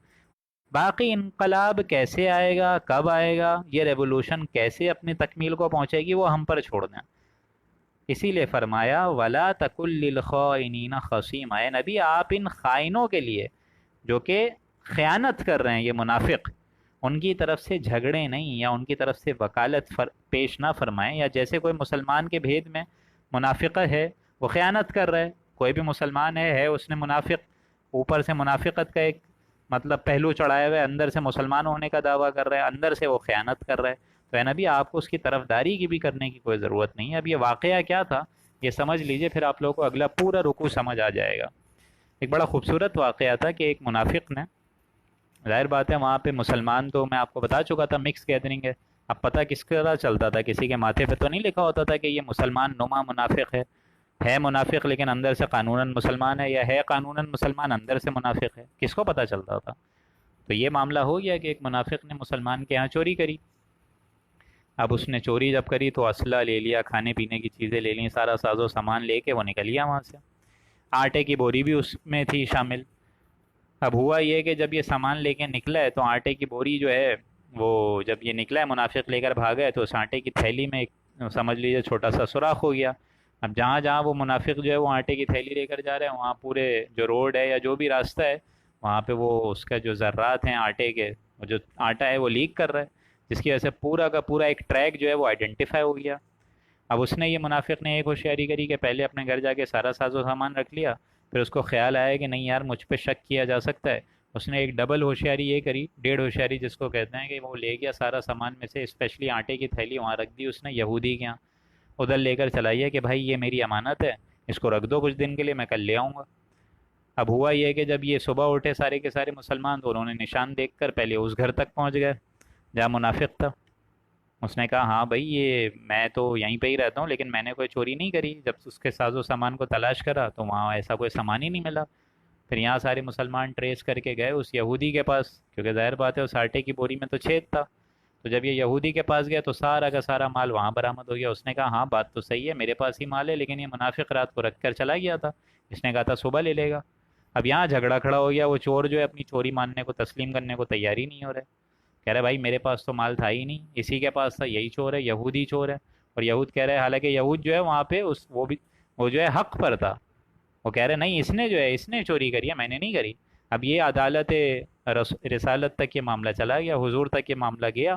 Speaker 1: باقی انقلاب کیسے آئے گا، کب آئے گا، یہ ریولوشن کیسے اپنی تکمیل کو پہنچے گی، وہ ہم پر چھوڑ دیں۔ اسی لیے فرمایا وَلَا تَكُن لِّلْخَائِنِينَ خَصِيمًا، اے نبی آپ ان خائنوں کے لیے جو کہ خیانت کر رہے ہیں، یہ منافق، ان کی طرف سے جھگڑے نہیں، یا ان کی طرف سے وکالت پیش نہ فرمائیں، یا جیسے کوئی مسلمان کے بھید میں منافقہ ہے وہ خیانت کر رہا ہے، کوئی بھی مسلمان ہے اس نے منافق اوپر سے منافقت کا ایک مطلب پہلو چڑھائے ہوئے اندر سے مسلمان ہونے کا دعویٰ کر رہا ہے، اندر سے وہ خیانت کر رہا ہے، تو اے نبی آپ کو اس کی طرفداری کی بھی کرنے کی کوئی ضرورت نہیں ہے۔ اب یہ واقعہ کیا تھا یہ سمجھ لیجئے، پھر آپ لوگوں کو اگلا پورا رکوع سمجھ آ جائے گا۔ ایک بڑا خوبصورت واقعہ تھا کہ ایک منافق نے، ظاہر بات ہے وہاں پہ مسلمان تو میں آپ کو بتا چکا تھا مکس گیدرنگ ہے، اب پتہ کس طرح چلتا تھا، کسی کے ماتھے پہ تو نہیں لکھا ہوتا تھا کہ یہ مسلمان نما منافق ہے منافق لیکن اندر سے قانوناً مسلمان ہے، یا ہے قانوناً مسلمان اندر سے منافق ہے، کس کو پتہ چلتا تھا؟ تو یہ معاملہ ہو گیا کہ ایک منافق نے مسلمان کے ہاں چوری کری۔ اب اس نے چوری جب کری تو اسلحہ لے لیا، کھانے پینے کی چیزیں لے لیں، سارا ساز و سامان لے کے وہ نکل گیا وہاں سے، آٹے کی بوری بھی اس میں تھی شامل۔ اب ہوا یہ کہ جب یہ سامان لے کے نکلا ہے تو آٹے کی بوری جو ہے وہ جب یہ نکلا ہے منافق لے کر بھاگا ہے تو اس آٹے کی تھیلی میں ایک سمجھ لیجیے چھوٹا سا سوراخ ہو گیا۔ اب جہاں جہاں وہ منافق جو ہے وہ آٹے کی تھیلی لے کر جا رہے ہیں وہاں پورے جو روڈ ہے یا جو بھی راستہ ہے وہاں پہ وہ اس کا جو ذرات ہیں آٹے کے، وہ جو آٹا ہے وہ لیک کر رہا ہے، جس کی وجہ سے پورا کا پورا ایک ٹریک جو ہے وہ آئیڈینٹیفائی ہو گیا۔ اب اس نے یہ منافق نے ایک ہوشیاری کری کہ پہلے اپنے گھر جا کے سارا ساز و سامان رکھ لیا، پھر اس کو خیال آیا کہ نہیں یار مجھ پہ شک کیا جا سکتا ہے، اس نے ایک ڈبل ہوشیاری یہ کری، ڈیڑھ ہوشیاری جس کو کہتے ہیں، کہ وہ لے گیا سارا سامان میں سے اسپیشلی آٹے کی تھیلی وہاں رکھ دی اس نے یہودی کے یہاں، ادھر لے کر چلائی ہے کہ بھائی یہ میری امانت ہے، اس کو رکھ دو کچھ دن کے لیے، میں کل لے آؤں گا۔ اب ہوا یہ کہ جب یہ صبح اٹھے سارے کے سارے مسلمان تو انہوں نے نشان دیکھ کر پہلے اس گھر تک پہنچ گئے جہاں منافق تھا۔ اس نے کہا ہاں بھائی یہ میں تو یہیں پہ ہی رہتا ہوں لیکن میں نے کوئی چوری نہیں کری، جب اس کے ساز و سامان کو تلاش کرا تو وہاں ایسا کوئی سامان ہی نہیں ملا۔ پھر یہاں سارے مسلمان ٹریس کر کے گئے اس یہودی کے پاس، کیونکہ ظاہر بات ہے اس آٹے کی بوری میں تو چھید تھا، تو جب یہ یہودی کے پاس گیا تو سارا کا سارا مال وہاں برآمد ہو گیا۔ اس نے کہا ہاں بات تو صحیح ہے میرے پاس ہی مال ہے لیکن یہ منافق رات کو رکھ کر چلا گیا تھا، اس نے کہا تھا صبح لے لے گا۔ اب یہاں جھگڑا کھڑا ہو گیا، وہ چور جو ہے اپنی چوری ماننے کو تسلیم کرنے کو تیاری نہیں ہو رہے، کہہ رہے بھائی میرے پاس تو مال تھا ہی نہیں، اسی کے پاس تھا، یہی چور ہے، یہودی چور ہے۔ اور یہود کہہ رہے حالانکہ یہود جو ہے وہاں پہ وہ جو ہے حق پر تھا، وہ کہہ رہے نہیں اس نے چوری کری ہے، میں نے نہیں کری۔ اب یہ عدالت رسالت تک یہ معاملہ چلا گیا، حضور تک یہ معاملہ گیا،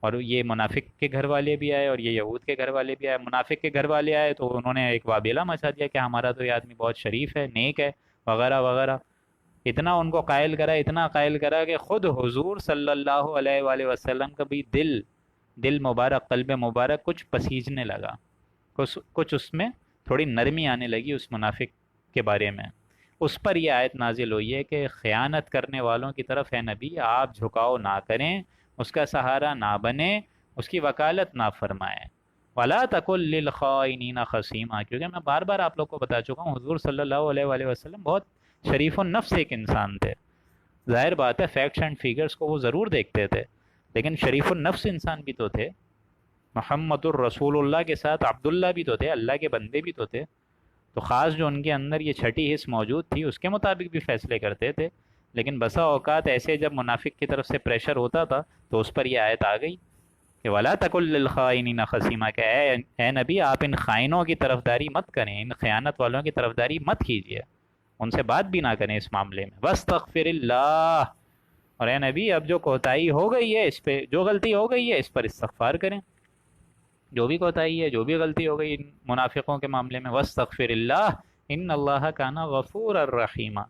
Speaker 1: اور یہ منافق کے گھر والے بھی آئے اور یہ یہود کے گھر والے بھی آئے۔ منافق کے گھر والے آئے تو انہوں نے ایک وابیلہ مچا دیا کہ ہمارا تو یہ آدمی بہت شریف ہے، نیک ہے، وغیرہ وغیرہ، اتنا ان کو قائل کرا کہ خود حضور صلی اللہ علیہ وآلہ وسلم کا بھی دل مبارک، قلب مبارک کچھ پسیجنے لگا، کچھ اس میں تھوڑی نرمی آنے لگی اس منافق کے بارے میں۔ اس پر یہ آیت نازل ہوئی ہے کہ خیانت کرنے والوں کی طرف اے نبی آپ جھکاؤ نہ کریں، اس کا سہارا نہ بنیں، اس کی وکالت نہ فرمائیں۔ وَلَا تَكُن لِّلْخَائِنِينَ خَصِيمًا، کیونکہ میں بار بار آپ لوگ کو بتا چکا ہوں حضور صلی اللہ علیہ وآلہ وسلم بہت شریف النفس ایک انسان تھے، ظاہر بات ہے فیکٹس اینڈ فیگرز کو وہ ضرور دیکھتے تھے لیکن شریف النفس انسان بھی تو تھے، محمد الرسول اللہ کے ساتھ عبداللہ بھی تو تھے، اللہ کے بندے بھی تو تھے، تو خاص جو ان کے اندر یہ چھٹی حص موجود تھی اس کے مطابق بھی فیصلے کرتے تھے۔ لیکن بسا اوقات ایسے جب منافق کی طرف سے پریشر ہوتا تھا تو اس پر یہ آیت آ گئی کہ وَلَا تَكُن لِّلْخَائِنِينَ خَصِيمًا، کہ اے نبی آپ ان خائنوں کی طرفداری مت کریں، ان خیانت والوں کی طرفداری مت کیجیے، ان سے بات بھی نہ کریں اس معاملے میں۔ وَاسْتَغْفِرِ اللَّهَ، اور اے نبی اب جو کوتاہی ہو گئی ہے اس پہ، جو غلطی ہو گئی ہے اس پر استغفار کریں، جو بھی کوتاہی ہے جو بھی غلطی ہو گئی ان منافقوں کے معاملے میں، وَاسْتَغْفِرِ اللَّهَ إِنَّ اللَّهَ كَانَ غَفُورًا رَحِيمًا،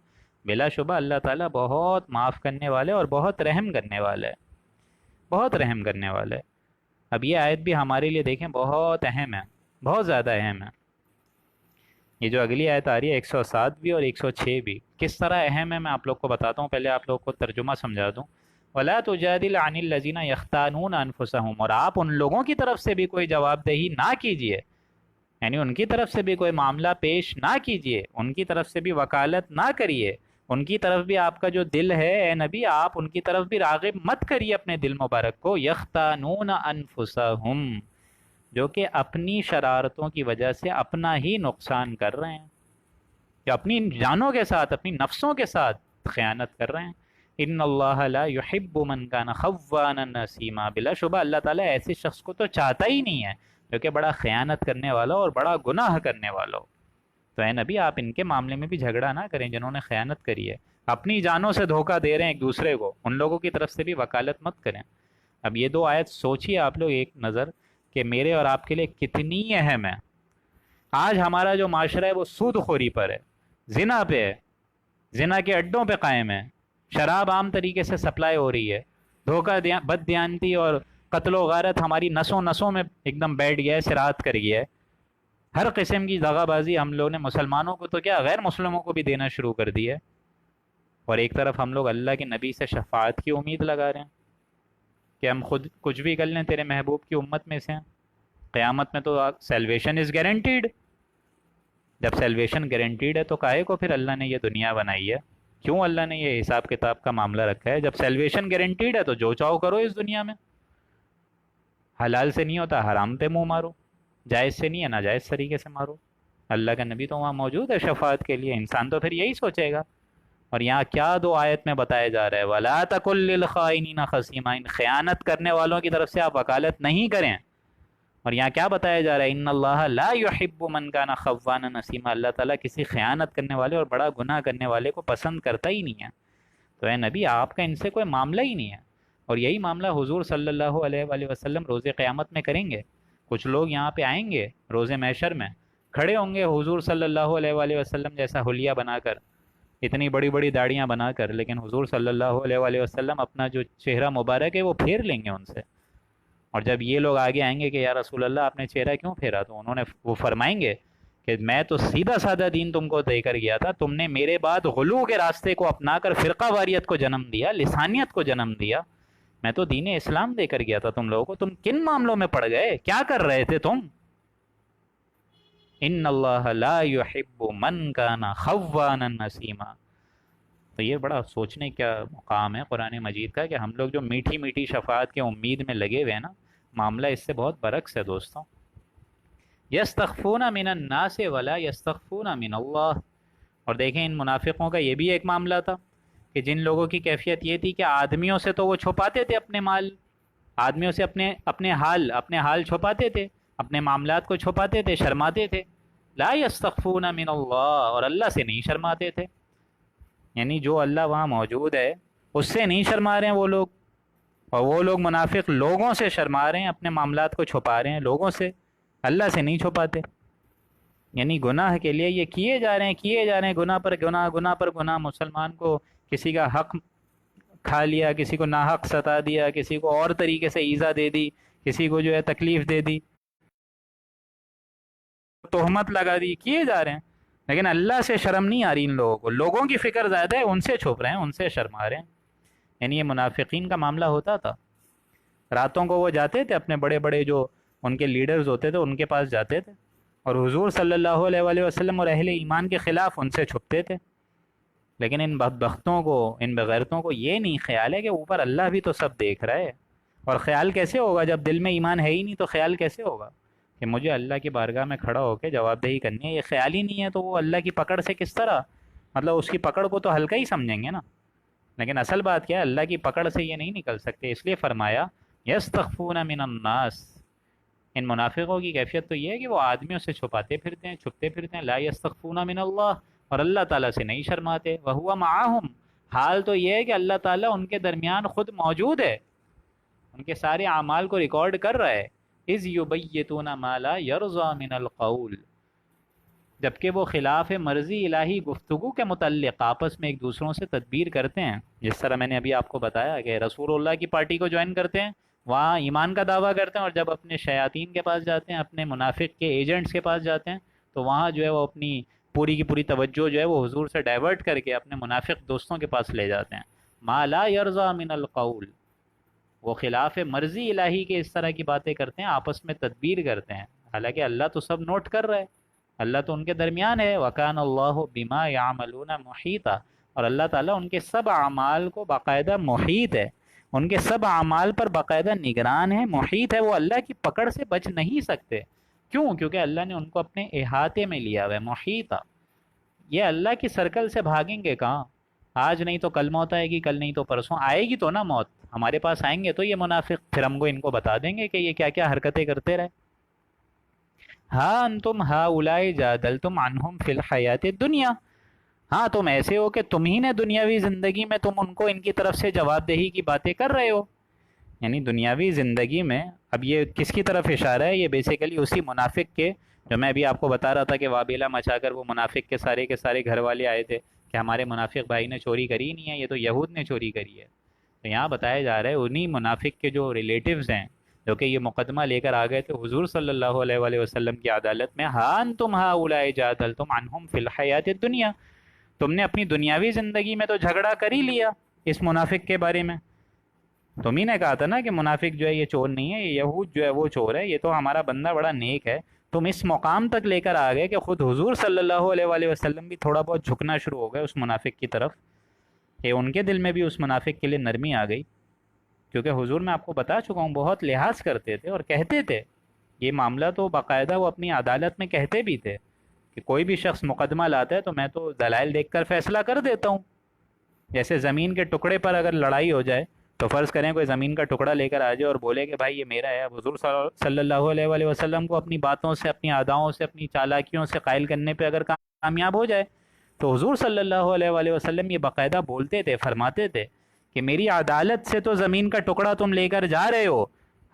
Speaker 1: بلا شبہ اللہ تعالیٰ بہت معاف کرنے والے اور بہت رحم کرنے والے، بہت رحم کرنے والے۔ اب یہ آیت بھی ہمارے لیے دیکھیں بہت اہم ہے، بہت زیادہ اہم ہے۔ یہ جو اگلی آیت آ رہی ہے 107 بھی اور 106 بھی کس طرح اہم ہے میں آپ لوگ کو بتاتا ہوں، پہلے آپ لوگ کو ترجمہ سمجھا دوں۔ وَلَا تُجَادِلْ عَنِ الَّذِينَ يَخْتَانُونَ أَنفُسَهُمْ، اور آپ ان لوگوں کی طرف سے بھی کوئی جواب دہی نہ کیجیے، یعنی ان کی طرف سے بھی کوئی معاملہ پیش نہ کیجیے، ان کی طرف سے بھی وکالت نہ کریے، ان کی طرف بھی آپ کا جو دل ہے اے نبی آپ ان کی طرف بھی راغب مت کریے اپنے دل مبارک کو، يَخْتَانُونَ أَنفُسَهُمْ، جو کہ اپنی شرارتوں کی وجہ سے اپنا ہی نقصان کر رہے ہیں، جو اپنی جانوں کے ساتھ اپنی نفسوں کے ساتھ خیانت کر رہے ہیں۔ ان اللہ لا يحب من كان خوانا نسیما، بلا شبہ اللہ تعالیٰ ایسے شخص کو تو چاہتا ہی نہیں ہے جو کہ بڑا خیانت کرنے والا اور بڑا گناہ کرنے والا ہو۔ تو اے نبی آپ ان کے معاملے میں بھی جھگڑا نہ کریں جنہوں نے خیانت کری ہے، اپنی جانوں سے دھوکہ دے رہے ہیں ایک دوسرے کو، ان لوگوں کی طرف سے بھی وکالت مت کریں۔ اب یہ دو آیت سوچیے آپ لوگ ایک نظر کہ میرے اور آپ کے لیے کتنی اہم ہے۔ آج ہمارا جو معاشرہ ہے وہ سود خوری پر ہے، زنا پہ ہے، زنا کے اڈوں پہ قائم ہے، شراب عام طریقے سے سپلائی ہو رہی ہے، دھوکہ بد دیانتی اور قتل و غارت ہماری نسوں نسوں میں ایک دم بیٹھ گیا ہے، سرات کر گیا ہے۔ ہر قسم کی دغا بازی ہم لوگوں نے مسلمانوں کو تو کیا غیر مسلموں کو بھی دینا شروع کر دی ہے، اور ایک طرف ہم لوگ اللہ کے نبی سے شفاعت کی امید لگا رہے ہیں کہ ہم خود کچھ بھی کر لیں تیرے محبوب کی امت میں سے ہیں۔ قیامت میں تو سیلویشن از گارنٹیڈ، جب سیلویشن گارنٹیڈ ہے تو کاہے کو پھر اللہ نے یہ دنیا بنائی ہے؟ کیوں اللہ نے یہ حساب کتاب کا معاملہ رکھا ہے؟ جب سیلویشن گارنٹیڈ ہے تو جو چاہو کرو اس دنیا میں، حلال سے نہیں ہوتا حرام پہ منہ مارو، جائز سے نہیں ہے ناجائز طریقے سے مارو۔ اللہ کا نبی تو وہاں موجود ہے شفاعت کے لیے، انسان تو پھر یہی سوچے گا۔ اور یہاں کیا دو آیت میں بتایا جا رہا ہے، وَلَا تَكُن لِّلْخَائِنِينَ خَصِيمًا، ان خیانت کرنے والوں کی طرف سے آپ وکالت نہیں کریں۔ اور یہاں کیا بتایا جا رہا ہے، ان اللہ لا يحب من كان خوانا نسیما، اللہ تعالیٰ کسی خیانت کرنے والے اور بڑا گناہ کرنے والے کو پسند کرتا ہی نہیں ہے۔ تو اے نبی آپ کا ان سے کوئی معاملہ ہی نہیں ہے، اور یہی معاملہ حضور صلی اللہ علیہ وآلہ وسلم روز قیامت میں کریں گے۔ کچھ لوگ یہاں پہ آئیں گے روز محشر میں، کھڑے ہوں گے حضور صلی اللہ علیہ وآلہ وسلم جیسا حلیہ بنا کر، اتنی بڑی بڑی داڑیاں بنا کر، لیکن حضور صلی اللہ علیہ وآلہ وسلم اپنا جو چہرہ مبارک ہے وہ پھیر لیں گے ان سے۔ اور جب یہ لوگ آگے آئیں گے کہ یا رسول اللہ آپ نے چہرہ کیوں پھیرا، تو انہوں نے وہ فرمائیں گے کہ میں تو سیدھا سادہ دین تم کو دے کر گیا تھا، تم نے میرے بعد غلو کے راستے کو اپنا کر فرقہ واریت کو جنم دیا، لسانیت کو جنم دیا۔ میں تو دین اسلام دے کر گیا تھا تم لوگوں کو، تم کن معاملوں میں پڑ گئے، کیا کر رہے تھے تم؟ ان اللہ لا يحب من كان خوانا نسیما۔ تو یہ بڑا سوچنے کا مقام ہے قرآن مجید کا کہ ہم لوگ جو میٹھی میٹھی شفاعت کے امید میں لگے ہوئے ہیں نا، معاملہ اس سے بہت برعکس ہے دوستوں۔ یستخفون من الناس ولا یستخفون من اللہ۔ اور دیکھیں ان منافقوں کا یہ بھی ایک معاملہ تھا کہ جن لوگوں کی کیفیت یہ تھی کہ آدمیوں سے تو وہ چھپاتے تھے اپنے مال، آدمیوں سے اپنے حال چھپاتے تھے، اپنے معاملات کو چھپاتے تھے، شرماتے تھے۔ لا یستخفون من اللہ، اور اللہ سے نہیں شرماتے تھے، یعنی جو اللہ وہاں موجود ہے اس سے نہیں شرما رہے ہیں وہ لوگ، اور وہ لوگ منافق لوگوں سے شرما رہے ہیں، اپنے معاملات کو چھپا رہے ہیں لوگوں سے، اللہ سے نہیں چھپاتے۔ یعنی گناہ کے لیے یہ کیے جا رہے ہیں گناہ پر گناہ، گناہ پر گناہ۔ مسلمان کو کسی کا حق کھا لیا، کسی کو ناحق ستا دیا، کسی کو اور طریقے سے ایذا دے دی، کسی کو جو ہے تکلیف دے دی، تہمت لگا دی، کیے جا رہے ہیں، لیکن اللہ سے شرم نہیں آ رہی ان لوگوں کو، لوگوں کی فکر زیادہ ہے، ان سے چھپ رہے ہیں، ان سے شرما رہے ہیں۔ یعنی یہ منافقین کا معاملہ ہوتا تھا۔ راتوں کو وہ جاتے تھے اپنے بڑے بڑے جو ان کے لیڈرز ہوتے تھے ان کے پاس جاتے تھے، اور حضور صلی اللہ علیہ وآلہ وسلم اور اہل ایمان کے خلاف ان سے چھپتے تھے۔ لیکن ان بدبختوں کو، ان بغیرتوں کو یہ نہیں خیال ہے کہ اوپر اللہ بھی تو سب دیکھ رہا ہے۔ اور خیال کیسے ہوگا جب دل میں ایمان ہے ہی نہیں؟ تو خیال کیسے ہوگا کہ مجھے اللہ کی بارگاہ میں کھڑا ہو کے جواب دہی کرنی ہے؟ یہ خیال ہی نہیں ہے تو وہ اللہ کی پکڑ سے کس طرح، مطلب اس کی پکڑ کو تو ہلکا ہی سمجھیں گے نا۔ لیکن اصل بات کیا ہے، اللہ کی پکڑ سے یہ نہیں نکل سکتے، اس لیے فرمایا یستخفون من الناس۔ ان منافقوں کی کیفیت تو یہ ہے کہ وہ آدمیوں سے چھپاتے پھرتے ہیں، چھپتے پھرتے ہیں۔ لا یستخفون من اللہ، اور اللہ تعالیٰ سے نہیں شرماتے۔ وہو معہم، حال تو یہ ہے کہ اللہ تعالیٰ ان کے درمیان خود موجود ہے، ان کے سارے اعمال کو ریکارڈ کر رہا ہے۔ اذ یبیتون ما لا یرضی من القول، جبکہ وہ خلاف مرضی الہی گفتگو کے متعلق آپس میں ایک دوسروں سے تدبیر کرتے ہیں۔ جس طرح میں نے ابھی آپ کو بتایا کہ رسول اللہ کی پارٹی کو جوائن کرتے ہیں، وہاں ایمان کا دعویٰ کرتے ہیں، اور جب اپنے شیاطین کے پاس جاتے ہیں، اپنے منافق کے ایجنٹس کے پاس جاتے ہیں، تو وہاں جو ہے وہ اپنی پوری کی پوری توجہ جو ہے وہ حضور سے ڈائیورٹ کر کے اپنے منافق دوستوں کے پاس لے جاتے ہیں۔ ما لا یرضی من القول، وہ خلاف مرضی الہی کے اس طرح کی باتیں کرتے ہیں، آپس میں تدبیر کرتے ہیں، حالانکہ اللہ تو سب نوٹ کر رہا ہے، اللہ تو ان کے درمیان ہے۔ وَكَانَ اللَّهُ بِمَا يَعْمَلُونَ مُحِيطًا، اور اللہ تعالیٰ ان کے سب اعمال کو باقاعدہ محیط ہے، ان کے سب اعمال پر باقاعدہ نگران ہے، محیط ہے، وہ اللہ کی پکڑ سے بچ نہیں سکتے۔ کیوں؟ کیونکہ اللہ نے ان کو اپنے احاطے میں لیا ہوا ہے، محیطا۔ یہ اللہ کی سرکل سے بھاگیں گے کہاں؟ آج نہیں تو کل موت آئے گی، کل نہیں تو پرسوں آئے گی تو نا موت، ہمارے پاس آئیں گے تو یہ منافق پھر ہم کو ان کو بتا دیں گے کہ یہ کیا کیا حرکتیں کرتے رہے۔ ہاں انتم ہاؤلائی جادلتم عنہم فی الحیات الدنیا، ہاں تم ایسے ہو کہ تم ہی نے دنیاوی زندگی میں تم ان کو ان کی طرف سے جواب دہی کی باتیں کر رہے ہو۔ یعنی دنیاوی زندگی میں، اب یہ کس کی طرف اشارہ ہے؟ یہ بیسیکلی اسی منافق کے، جو میں ابھی آپ کو بتا رہا تھا کہ وابیلہ مچا کر وہ منافق کے سارے گھر والے آئے تھے کہ ہمارے منافق بھائی نے چوری کری ہی نہیں ہے، یہ تو یہود نے چوری کری ہے۔ تو یہاں بتایا جا رہا ہے انہی منافق کے جو ریلیٹیوز ہیں جو کہ یہ مقدمہ لے کر آ گئے تھے حضور صلی اللہ علیہ وآلہ وسلم کی عدالت میں، ہاں انتم ہؤلاء جادلتم عنہم فی الحیات الدنیا، تم نے اپنی دنیاوی زندگی میں تو جھگڑا کر ہی لیا اس منافق کے بارے میں۔ تم ہی نے کہا تھا نا کہ منافق جو ہے یہ چور نہیں ہے، یہ یہود جو ہے وہ چور ہے، یہ تو ہمارا بندہ بڑا نیک ہے۔ تم اس مقام تک لے کر آ گئے کہ خود حضور صلی اللہ علیہ وآلہ وسلم بھی تھوڑا بہت جھکنا شروع ہو گئے اس منافق کی طرف، کہ ان کے دل میں بھی اس منافق کے لیے نرمی آ گئی، کیونکہ حضور میں آپ کو بتا چکا ہوں بہت لحاظ کرتے تھے اور کہتے تھے یہ معاملہ تو باقاعدہ وہ اپنی عدالت میں کہتے بھی تھے کہ کوئی بھی شخص مقدمہ لاتا ہے تو میں تو دلائل دیکھ کر فیصلہ کر دیتا ہوں۔ جیسے زمین کے ٹکڑے پر اگر لڑائی ہو جائے تو فرض کریں کوئی زمین کا ٹکڑا لے کر آ جائے اور بولے کہ بھائی یہ میرا ہے، اب حضور صلی اللہ علیہ وآلہ وسلم کو اپنی باتوں سے، اپنی اداؤں سے، اپنی چالاکیوں سے قائل کرنے پہ اگر کامیاب ہو جائے تو حضور صلی اللہ علیہ وآلہ وسلم یہ باقاعدہ بولتے تھے، فرماتے تھے کہ میری عدالت سے تو زمین کا ٹکڑا تم لے کر جا رہے ہو،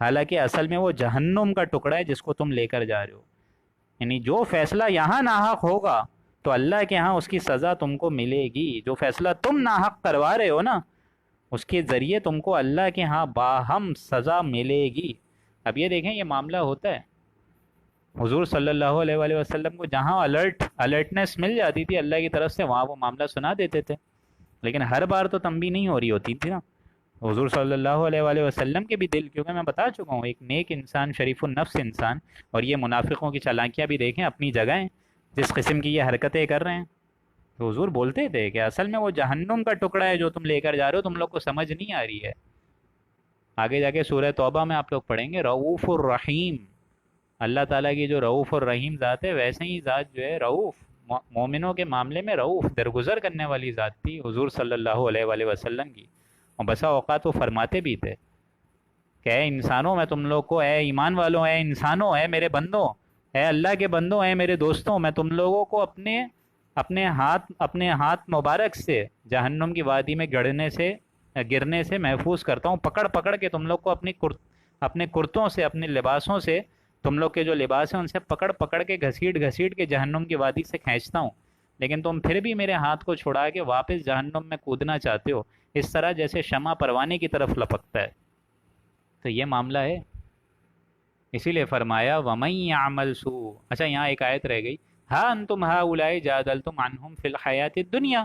Speaker 1: حالانکہ اصل میں وہ جہنم کا ٹکڑا ہے جس کو تم لے کر جا رہے ہو۔ یعنی جو فیصلہ یہاں ناحق ہوگا تو اللہ کے ہاں اس کی سزا تم کو ملے گی، جو فیصلہ تم ناحق کروا رہے ہو نا اس کے ذریعے تم کو اللہ کے ہاں باہم سزا ملے گی۔ اب یہ دیکھیں یہ معاملہ ہوتا ہے، حضور صلی اللہ علیہ وآلہ وسلم کو جہاں الرٹنس مل جاتی تھی اللہ کی طرف سے وہاں وہ معاملہ سنا دیتے تھے، لیکن ہر بار تو تنبیہ نہیں ہو رہی ہوتی تھی نا۔ حضور صلی اللہ علیہ وآلہ وسلم کے بھی دل، کیونکہ میں بتا چکا ہوں ایک نیک انسان، شریف النفس انسان، اور یہ منافقوں کی چالاکیاں بھی دیکھیں اپنی جگہ ہیں جس قسم کی یہ حرکتیں کر رہے ہیں۔ تو حضور بولتے تھے کہ اصل میں وہ جہنم کا ٹکڑا ہے جو تم لے کر جا رہے ہو، تم لوگ کو سمجھ نہیں آ رہی ہے۔ آگے جا کے سورہ توبہ میں آپ لوگ پڑھیں گے رؤوف الرحیم، اللہ تعالیٰ کی جو رؤوف الرحیم ذات ہے ویسے ہی ذات جو ہے رؤوف، مومنوں کے معاملے میں رؤوف، درگزر کرنے والی ذات تھی حضور صلی اللہ علیہ وآلہ وسلم کی۔ اور بسا اوقات وہ فرماتے بھی تھے کہ اے انسانوں میں تم لوگ کو، اے ایمان والوں، اے انسانوں، اے میرے بندوں، اے اللہ کے بندوں، اے میرے دوستوں، میں تم لوگوں کو اپنے ہاتھ مبارک سے جہنم کی وادی میں گرنے سے محفوظ کرتا ہوں، پکڑ پکڑ کے تم لوگ کو اپنے کرتوں سے، اپنے لباسوں سے، تم لوگ کے جو لباس ہیں ان سے پکڑ پکڑ کے گھسیٹ کے جہنم کی وادی سے کھینچتا ہوں، لیکن تم پھر بھی میرے ہاتھ کو چھڑا کے واپس جہنم میں کودنا چاہتے ہو، اس طرح جیسے شمع پروانے کی طرف لپکتا ہے۔ تو یہ معاملہ ہے، اسی لیے فرمایا وَمَن يَعْمَلْ سُوءًا۔ اچھا یہاں ایک آیت رہ گئی، ہاں انتم ہؤلاء جادلتم عنہم فی الحیات الدنیا،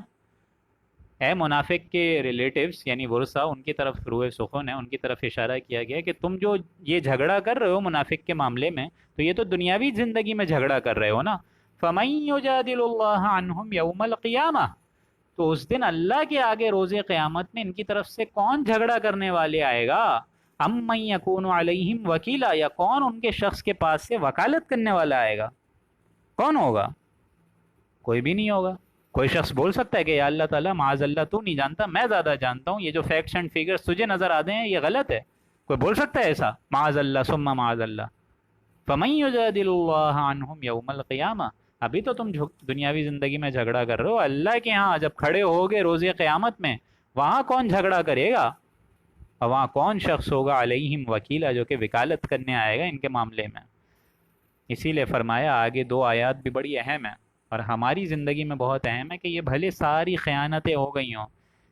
Speaker 1: اے منافق کے ریلیٹیوز یعنی ورثہ، ان کی طرف روح سخن ہے، ان کی طرف اشارہ کیا گیا کہ تم جو یہ جھگڑا کر رہے ہو منافق کے معاملے میں تو یہ تو دنیاوی زندگی میں جھگڑا کر رہے ہو نا۔ فَمَن يُجَادِلُ اللَّهَ عَنْهُمْ يَوْمَ الْقِيَامَةِ، تو اس دن اللہ کے آگے روز قیامت میں ان کی طرف سے کون جھگڑا کرنے والے آئے گا؟ اَمَّن يَكُونُ عَلَيْهِمْ وَكِيلًا، یا کون ان کے شخص کے پاس سے وکالت کرنے والا آئے گا؟ کون ہوگا؟ کوئی بھی نہیں ہوگا۔ کوئی شخص بول سکتا ہے کہ یا اللہ تعالیٰ معاذ اللہ تو نہیں جانتا، میں زیادہ جانتا ہوں، یہ جو فیکٹس اینڈ فگرز تجھے نظر آتے ہیں یہ غلط ہے؟ کوئی بول سکتا ہے ایسا؟ معاذ اللہ ثم معاذ اللہ۔ فَمَن يُجَادِلُ اللَّهَ عَنْهُمْ يَوْمَ الْقِيَامَةِ، ابھی تو تم دنیاوی زندگی میں جھگڑا کر رہے ہو، اللہ کے ہاں جب کھڑے ہوگے روز قیامت میں وہاں کون جھگڑا کرے گا؟ اور وہاں کون شخص ہوگا علیہم وکیلا، جو کہ وکالت کرنے آئے گا ان کے معاملے میں؟ اسی لیے فرمایا آگے دو آیات بھی بڑی اہم ہیں اور ہماری زندگی میں بہت اہم ہے کہ یہ بھلے ساری خیانتیں ہو گئی ہوں،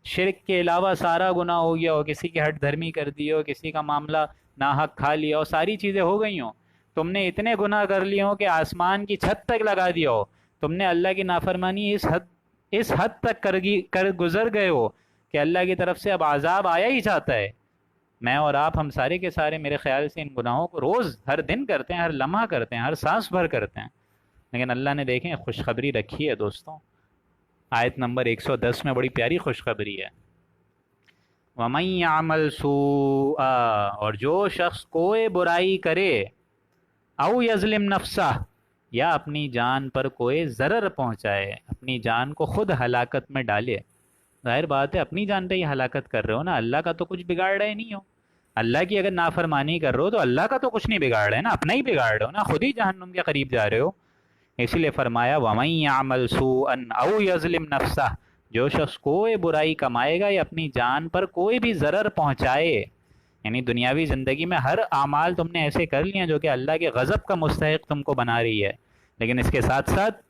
Speaker 1: شرک کے علاوہ سارا گناہ ہو گیا ہو، کسی کی ہٹ دھرمی کر دی ہو، کسی کا معاملہ ناحق کھا لیا ہو، ساری چیزیں ہو گئی ہوں، تم نے اتنے گناہ کر لیے ہوں کہ آسمان کی چھت تک لگا دیا ہو، تم نے اللہ کی نافرمانی اس حد تک کر گزر گئے ہو کہ اللہ کی طرف سے اب عذاب آیا ہی چاہتا ہے۔ میں اور آپ، ہم سارے کے سارے میرے خیال سے ان گناہوں کو روز ہر دن کرتے ہیں، ہر لمحہ کرتے ہیں، ہر سانس بھر کرتے ہیں، لیکن اللہ نے دیکھیں خوشخبری رکھی ہے دوستوں، آیت نمبر 110 میں بڑی پیاری خوشخبری ہے، وَمَن يَعْمَلْ سُوءًا، اور جو شخص کوئی برائی کرے، او یظلم نفسہ، یا اپنی جان پر کوئی ضرر پہنچائے، اپنی جان کو خود ہلاکت میں ڈالے۔ ظاہر بات ہے اپنی جان پہ ہی ہلاکت کر رہے ہو نا، اللہ کا تو کچھ بگاڑ رہے نہیں ہو، اللہ کی اگر نافرمانی کر رہے ہو تو اللہ کا تو کچھ نہیں بگاڑ رہے نا، اپنا ہی بگاڑ رہے ہو نا، خود ہی جہنم کے قریب جا رہے ہو۔ اسی لیے فرمایا وَمَن يَعْمَلْ سُوءًا أَوْ يَظْلِمْ نَفْسَهُ، جو شخص کوئی برائی کمائے گا یا اپنی جان پر کوئی بھی ضرر پہنچائے، یعنی دنیاوی زندگی میں ہر اعمال تم نے ایسے کر لیے ہیں جو کہ اللہ کے غضب کا مستحق تم کو بنا رہی ہے، لیکن اس کے ساتھ ساتھ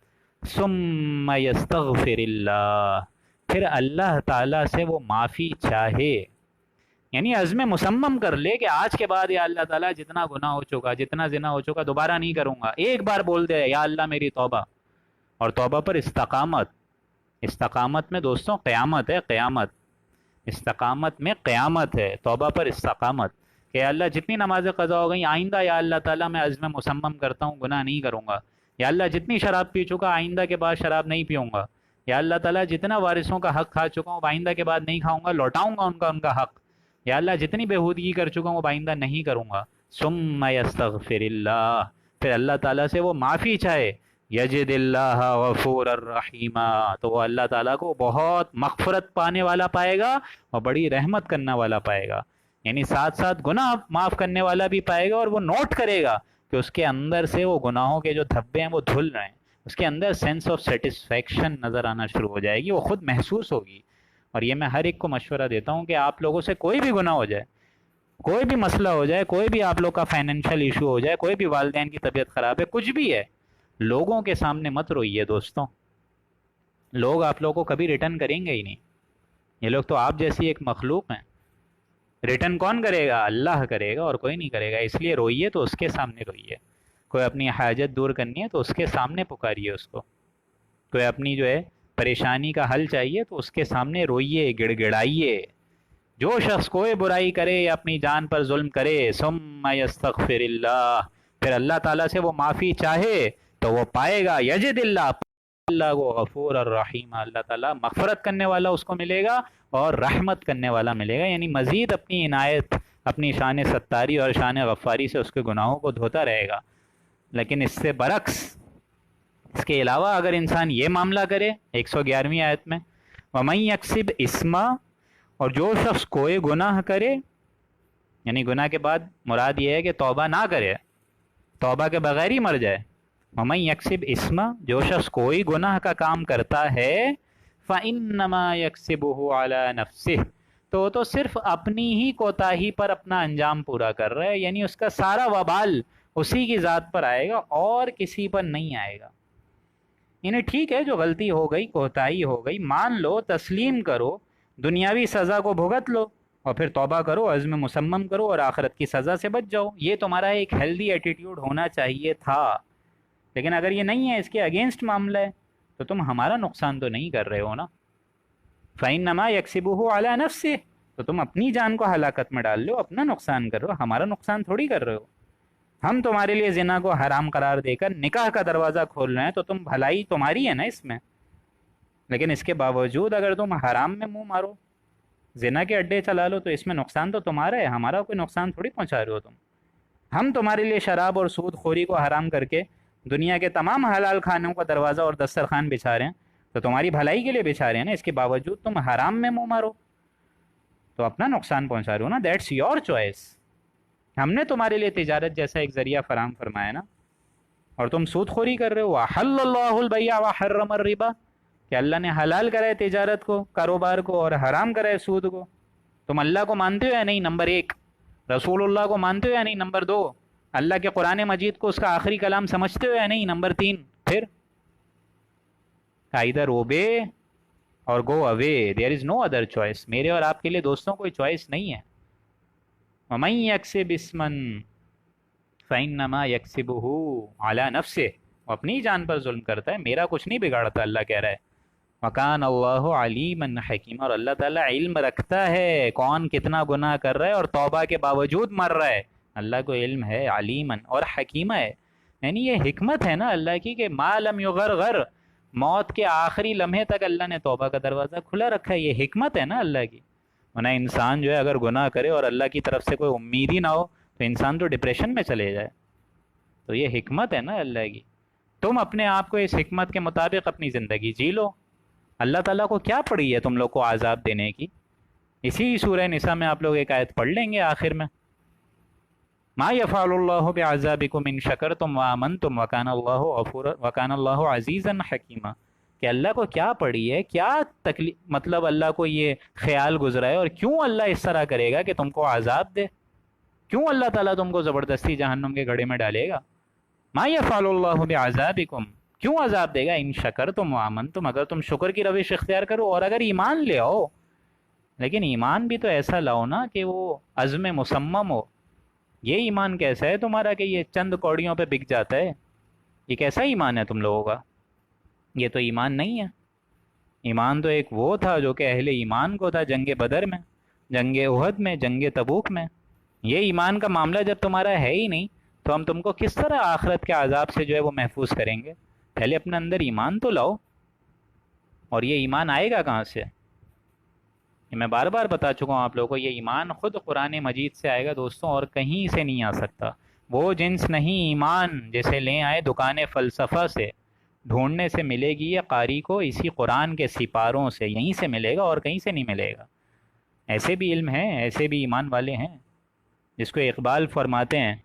Speaker 1: ثم یستغفر اللہ، پھر اللہ تعالیٰ سے وہ معافی چاہے، یعنی عزم مصمم کر لے کہ آج کے بعد یا اللہ تعالیٰ جتنا گناہ ہو چکا، جتنا زنا ہو چکا، دوبارہ نہیں کروں گا، ایک بار بول دے یا اللہ میری توبہ، اور توبہ پر استقامت، استقامت میں دوستوں قیامت ہے، قیامت، استقامت میں قیامت ہے، توبہ پر استقامت، کہ یا اللہ جتنی نمازیں قضا ہو گئیں آئندہ یا اللہ تعالیٰ میں عزم مصمم کرتا ہوں گناہ نہیں کروں گا، یا اللہ جتنی شراب پی چکا آئندہ کے بعد شراب نہیں پیوں گا، یا اللہ تعالیٰ جتنا وارثوں کا حق کھا چکا ہوں آئندہ کے بعد نہیں کھاؤں گا، لوٹاؤں گا ان کا حق، یا اللہ جتنی بےہودگی کر چکا ہوں آئندہ نہیں کروں گا۔ ثم یستغفر اللہ، پھر اللہ تعالیٰ سے وہ معافی چاہے، یجد اللہ غفور الرحیم، تو وہ اللہ تعالیٰ کو بہت مغفرت پانے والا پائے گا اور بڑی رحمت کرنے والا پائے گا، یعنی ساتھ ساتھ گناہ معاف کرنے والا بھی پائے گا، اور وہ نوٹ کرے گا کہ اس کے اندر سے وہ گناہوں کے جو دھبے ہیں وہ دھل رہے ہیں، اس کے اندر سینس آف سیٹسفیکشن نظر آنا شروع ہو جائے گی، وہ خود محسوس ہوگی۔ اور یہ میں ہر ایک کو مشورہ دیتا ہوں کہ آپ لوگوں سے کوئی بھی گناہ ہو جائے، کوئی بھی مسئلہ ہو جائے، کوئی بھی آپ لوگ کا فائنینشیل ایشو ہو جائے، کوئی بھی والدین کی طبیعت خراب ہے، کچھ بھی ہے، لوگوں کے سامنے مت روئیے دوستوں، لوگ آپ لوگوں کو کبھی ریٹرن کریں گے ہی نہیں، یہ لوگ تو آپ جیسی ایک مخلوق ہیں، ریٹرن کون کرے گا؟ اللہ کرے گا اور کوئی نہیں کرے گا، اس لیے روئیے تو اس کے سامنے روئیے، کوئی اپنی حاجت دور کرنی ہے تو اس کے سامنے پکاریے اس کو، کوئی اپنی جو ہے پریشانی کا حل چاہیے تو اس کے سامنے روئیے، گڑ گڑائیے۔ جو شخص کوئی برائی کرے یا اپنی جان پر ظلم کرے، ثم یستغفر اللہ، پھر اللہ تعالیٰ سے وہ معافی چاہے تو وہ پائے گا، یجد اللہ، اللہ کو غفور الرحیم، اللہ تعالیٰ مغفرت کرنے والا اس کو ملے گا اور رحمت کرنے والا ملے گا، یعنی مزید اپنی عنایت، اپنی شان ستاری اور شان غفاری سے اس کے گناہوں کو دھوتا رہے گا۔ لیکن اس سے برعکس، اس کے علاوہ اگر انسان یہ معاملہ کرے 111ویں آیت میں، وَمَن يَكْسِبْ إِثْمًا، اور جو شخص کوئی گناہ کرے، یعنی گناہ کے بعد مراد یہ ہے کہ توبہ نہ کرے، توبہ کے بغیر ہی مر جائے، وَمَن يَكْسِبْ إِثْمًا، جو شخص کوئی گناہ کا کام کرتا ہے، فَإِنَّمَا يَكْسِبُهُ عَلَى نَفْسِهِ، تو وہ تو صرف اپنی ہی کوتاہی پر اپنا انجام پورا کر رہا ہے، یعنی اس کا سارا وبال اسی کی ذات پر آئے گا اور کسی پر نہیں آئے گا۔ یعنی ٹھیک ہے جو غلطی ہو گئی، کوتاہی ہو گئی، مان لو، تسلیم کرو، دنیاوی سزا کو بھگت لو اور پھر توبہ کرو، عزم مصمم کرو اور آخرت کی سزا سے بچ جاؤ، یہ تمہارا ایک ہیلدی ایٹیٹیوڈ ہونا چاہیے تھا۔ لیکن اگر یہ نہیں ہے، اس کے اگینسٹ معاملہ ہے، تو تم ہمارا نقصان تو نہیں کر رہے ہو نا، فَإِنَّمَا يَكْسِبُهُ عَلَى نَفْسِهِ، تو تم اپنی جان کو ہلاکت میں ڈال لو، اپنا نقصان کر رہے ہو، ہمارا نقصان تھوڑی کر رہے ہو۔ ہم تمہارے لیے زنا کو حرام قرار دے کر نکاح کا دروازہ کھول رہے ہیں، تو تم بھلائی تمہاری ہے نا اس میں، لیکن اس کے باوجود اگر تم حرام میں منہ مارو، زنا کے اڈے چلا لو، تو اس میں نقصان تو تمہارا ہے، ہمارا کوئی نقصان تھوڑی پہنچا رہے ہو تم۔ ہم تمہارے لیے شراب اور سود خوری کو حرام کر کے دنیا کے تمام حلال کھانوں کا دروازہ اور دسترخوان بچھا رہے ہیں، تو تمہاری بھلائی کے لیے بچھا رہے ہیں نا، اس کے باوجود تم حرام میں منہ مارو تو اپنا نقصان پہنچا رہے ہو نا، دیٹس یور چوائس۔ ہم نے تمہارے لیے تجارت جیسا ایک ذریعہ فراہم فرمایا نا، اور تم سود خوری کر رہے ہو۔ وَأَحَلَّ اللَّهُ الْبَيْعَ وَحَرَّمَ الرِّبَا، کہ اللہ نے حلال کرا ہے تجارت کو، کاروبار کو، اور حرام کرا ہے سود کو۔ تم اللہ کو مانتے ہو یا نہیں؟ نمبر 1۔ رسول اللہ کو مانتے ہو یا نہیں؟ نمبر 2۔ اللہ کے قرآن مجید کو اس کا آخری کلام سمجھتے ہو یا نہیں؟ نمبر 3۔ پھر either obey or go away, there is no other choice۔ میرے اور آپ کے لیے دوستوں کوئی چوائس نہیں ہے۔ وَمَن يَكْسِبْ إِثْمًا فَإِنَّمَا يَكْسِبُهُ عَلَى نَفْسِهِ، وہ اپنی جان پر ظلم کرتا ہے، میرا کچھ نہیں بگاڑتا، اللہ کہہ رہا ہے۔ وَكَانَ اللَّهُ عَلِيمًا حَكِيمًا، اور اللہ تعالیٰ علم رکھتا ہے کون کتنا گناہ کر رہا ہے اور توبہ کے باوجود مر رہا ہے، اللہ کو علم ہے، علیمًا اور حکیمہ ہے، یعنی یہ حکمت ہے نا اللہ کی کہ ما لم یغرغر، موت کے آخری لمحے تک اللہ نے توبہ کا دروازہ کھلا رکھا ہے، یہ حکمت ہے نا اللہ کی۔ ورنہ انسان جو ہے اگر گناہ کرے اور اللہ کی طرف سے کوئی امید ہی نہ ہو تو انسان تو ڈپریشن میں چلے جائے، تو یہ حکمت ہے نا اللہ کی۔ تم اپنے آپ کو اس حکمت کے مطابق اپنی زندگی جی لو، اللہ تعالیٰ کو کیا پڑی ہے تم لوگ کو عذاب دینے کی؟ اسی سورہ نساء میں آپ لوگ ایک آیت پڑھ لیں گے آخر میں، ما یفعل اللہ بعذابکم ان شکرتم وآمنتم وکان اللہ غفورا وکان اللہ عزیزا حکیما، کہ اللہ کو کیا پڑی ہے، کیا تکلیف، مطلب اللہ کو یہ خیال گزرا ہے، اور کیوں اللہ اس طرح کرے گا کہ تم کو عذاب دے، کیوں اللہ تعالیٰ تم کو زبردستی جہنم کے گڑھے میں ڈالے گا؟ ما یفعل اللہ بعذابکم، کیوں عذاب دے گا؟ ان شکر تم وامن تم، اگر تم شکر کی روش اختیار کرو اور اگر ایمان لے آؤ. لیکن ایمان بھی تو ایسا لاؤ نا کہ وہ عزم مسمم ہو. یہ ایمان کیسا ہے تمہارا کہ یہ چند کوڑیوں پہ بک جاتا ہے؟ یہ کیسا ایمان ہے تم لوگوں کا؟ یہ تو ایمان نہیں ہے. ایمان تو ایک وہ تھا جو کہ اہل ایمان کو تھا جنگ بدر میں، جنگ احد میں، جنگ تبوک میں. یہ ایمان کا معاملہ جب تمہارا ہے ہی نہیں تو ہم تم کو کس طرح آخرت کے عذاب سے جو ہے وہ محفوظ کریں گے؟ پہلے اپنے اندر ایمان تو لاؤ. اور یہ ایمان آئے گا کہاں سے؟ یہ میں بار بار بتا چکا ہوں آپ لوگوں کو، یہ ایمان خود قرآن مجید سے آئے گا دوستوں، اور کہیں سے نہیں آ سکتا. وہ جنس نہیں ایمان جیسے لے آئے دکان فلسفہ سے، ڈھونڈنے سے ملے گی یہ قاری کو اسی قرآن کے سپاروں سے، یہیں سے ملے گا اور کہیں سے نہیں ملے گا. ایسے بھی علم ہیں، ایسے بھی ایمان والے ہیں، جس کو اقبال فرماتے ہیں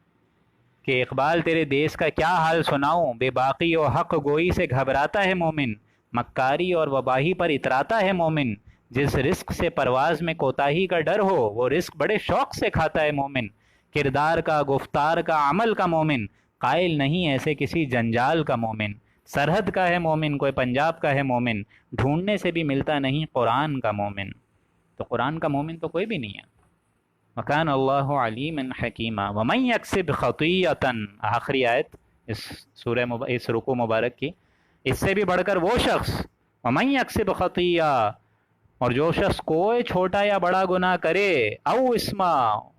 Speaker 1: کہ اقبال تیرے دیس کا کیا حال سناؤں، بے باقی و حق گوئی سے گھبراتا ہے مومن، مکاری اور وباہی پر اتراتا ہے مومن، جس رزق سے پرواز میں کوتاہی کا ڈر ہو وہ رزق بڑے شوق سے کھاتا ہے مومن، کردار کا، گفتار کا، عمل کا مومن، قائل نہیں ایسے کسی جنجال کا مومن، سرحد کا ہے مومن کوئی پنجاب کا ہے مومن، ڈھونڈنے سے بھی ملتا نہیں قرآن کا مومن. تو قرآن کا مومن تو کوئی بھی نہیں ہے. وَكَانَ اللَّهُ عَلِيمًا حَكِيمًا وَمَن يَكْسِبْ خَطِيئَةً، آخری آیت اس رکوع مبارک کی. اس سے بھی بڑھ کر وہ شخص، وَمَن يَكْسِبْ خَطِيئَةً، اور جو شخص کوئی چھوٹا یا بڑا گناہ کرے، او اسما،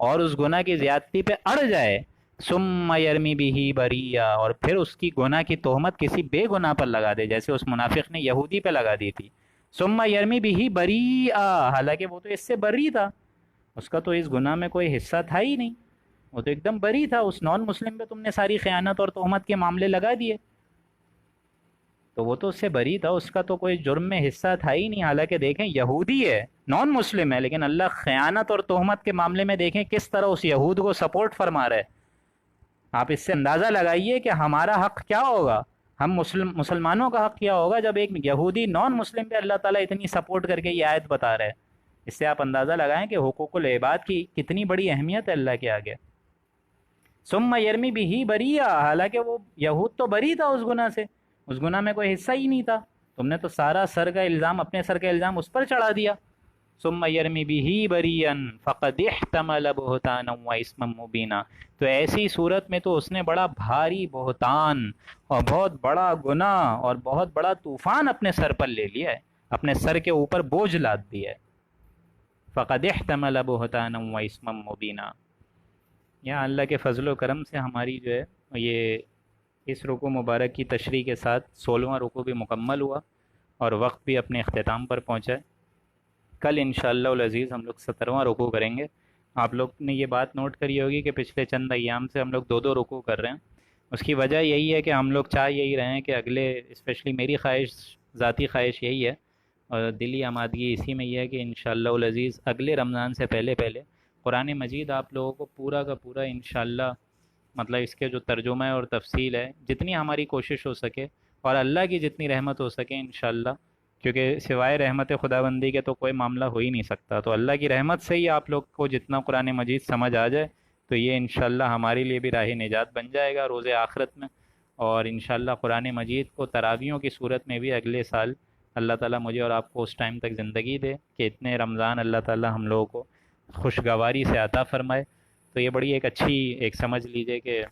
Speaker 1: اور اس گناہ کی زیادتی پہ اڑ جائے، ثم یرمی بہ بریئا، اور پھر اس کی گناہ کی تہمت کسی بے گناہ پر لگا دے، جیسے اس منافق نے یہودی پہ لگا دی تھی. ثم یرمی بہ بریئا، حالانکہ وہ تو اس سے بری تھا، اس کا تو اس گناہ میں کوئی حصہ تھا ہی نہیں، وہ تو ایک دم بری تھا. اس نان مسلم پہ تم نے ساری خیانت اور تہمت کے معاملے لگا دیے، تو وہ تو اس سے بری تھا، اس کا تو کوئی جرم میں حصہ تھا ہی نہیں. حالانکہ دیکھیں یہودی ہے، نان مسلم ہے، لیکن اللہ خیانت اور تہمت کے معاملے میں دیکھیں کس طرح اس یہود کو سپورٹ فرما رہا ہے. آپ اس سے اندازہ لگائیے کہ ہمارا حق کیا ہوگا، ہم مسلمانوں کا حق کیا ہوگا جب ایک یہودی نان مسلم پہ اللہ تعالیٰ اتنی سپورٹ کر کے یہ آیت بتا رہا ہے. اس سے آپ اندازہ لگائیں کہ حقوق العباد کی کتنی بڑی اہمیت ہے اللہ کے آگے. ثم یرمی بہ بریئا، حالانکہ وہ یہود تو بری تھا اس گناہ سے، اس گناہ میں کوئی حصہ ہی نہیں تھا. تم نے تو سارا سر کا الزام، اپنے سر کا الزام اس پر چڑھا دیا. ثم یرمی بہ بریئا فقد احتمل بہتانا و اسما مبینا، تو ایسی صورت میں تو اس نے بڑا بھاری بہتان اور بہت بڑا گناہ اور بہت بڑا طوفان اپنے سر پر لے لیا ہے، اپنے سر کے اوپر بوجھ لاد دیا ہے. فقد احتمل بہتانا و اسما مبینا. یہاں اللہ کے فضل و کرم سے ہماری جو ہے یہ اس رکوع مبارک کی تشریح کے ساتھ 16واں رکوع بھی مکمل ہوا اور وقت بھی اپنے اختتام پر پہنچا ہے. کل انشاءاللہ العزیز ہم لوگ 17واں رکوع کریں گے. آپ لوگ نے یہ بات نوٹ کری ہوگی کہ پچھلے چند ایام سے ہم لوگ دو رکوع کر رہے ہیں. اس کی وجہ یہی ہے کہ ہم لوگ چاہ یہی رہے ہیں کہ اگلے، اسپیشلی میری خواہش، ذاتی خواہش یہی ہے اور دلی آمادگی اسی میں یہ ہے کہ انشاءاللہ العزیز اگلے رمضان سے پہلے قرآن مجید آپ لوگوں کو پورا کا پورا انشاءاللہ، مطلب اس کے جو ترجمہ اور تفصیل ہے، جتنی ہماری کوشش ہو سکے اور اللہ کی جتنی رحمت ہو سکے انشاءاللہ، کیونکہ سوائے رحمت خداوندی کے تو کوئی معاملہ ہو ہی نہیں سکتا. تو اللہ کی رحمت سے ہی آپ لوگ کو جتنا قرآن مجید سمجھ آ جائے تو یہ انشاءاللہ ہمارے لیے بھی راہ نجات بن جائے گا روز آخرت میں. اور انشاءاللہ قرآن مجید کو تراویحوں کی صورت میں بھی اگلے سال اللہ تعالیٰ مجھے اور آپ کو اس ٹائم تک زندگی دے کہ اتنے رمضان اللہ تعالیٰ ہم لوگوں کو خوشگواری سے عطا فرمائے. تو یہ بڑی ایک اچھی، ایک سمجھ لیجئے کہ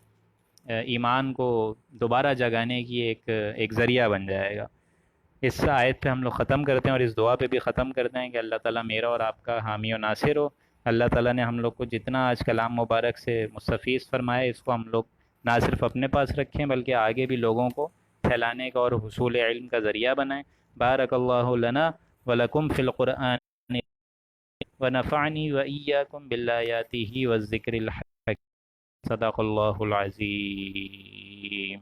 Speaker 1: ایمان کو دوبارہ جگانے کی ایک ذریعہ بن جائے گا. اس آیت پہ ہم لوگ ختم کرتے ہیں اور اس دعا پہ بھی ختم کرتے ہیں کہ اللہ تعالیٰ میرا اور آپ کا حامی و ناصر ہو. اللہ تعالیٰ نے ہم لوگ کو جتنا آج کلام مبارک سے مستفیض فرمائے، اس کو ہم لوگ نہ صرف اپنے پاس رکھیں بلکہ آگے بھی لوگوں کو پھیلانے کا اور حصول علم کا ذریعہ بنائیں. بارک اللہ لنا ولکم فی القرآن ونفعنی وإیاکم بالآیاتہ والذکر الحکیم. صدق اللہ العظیم.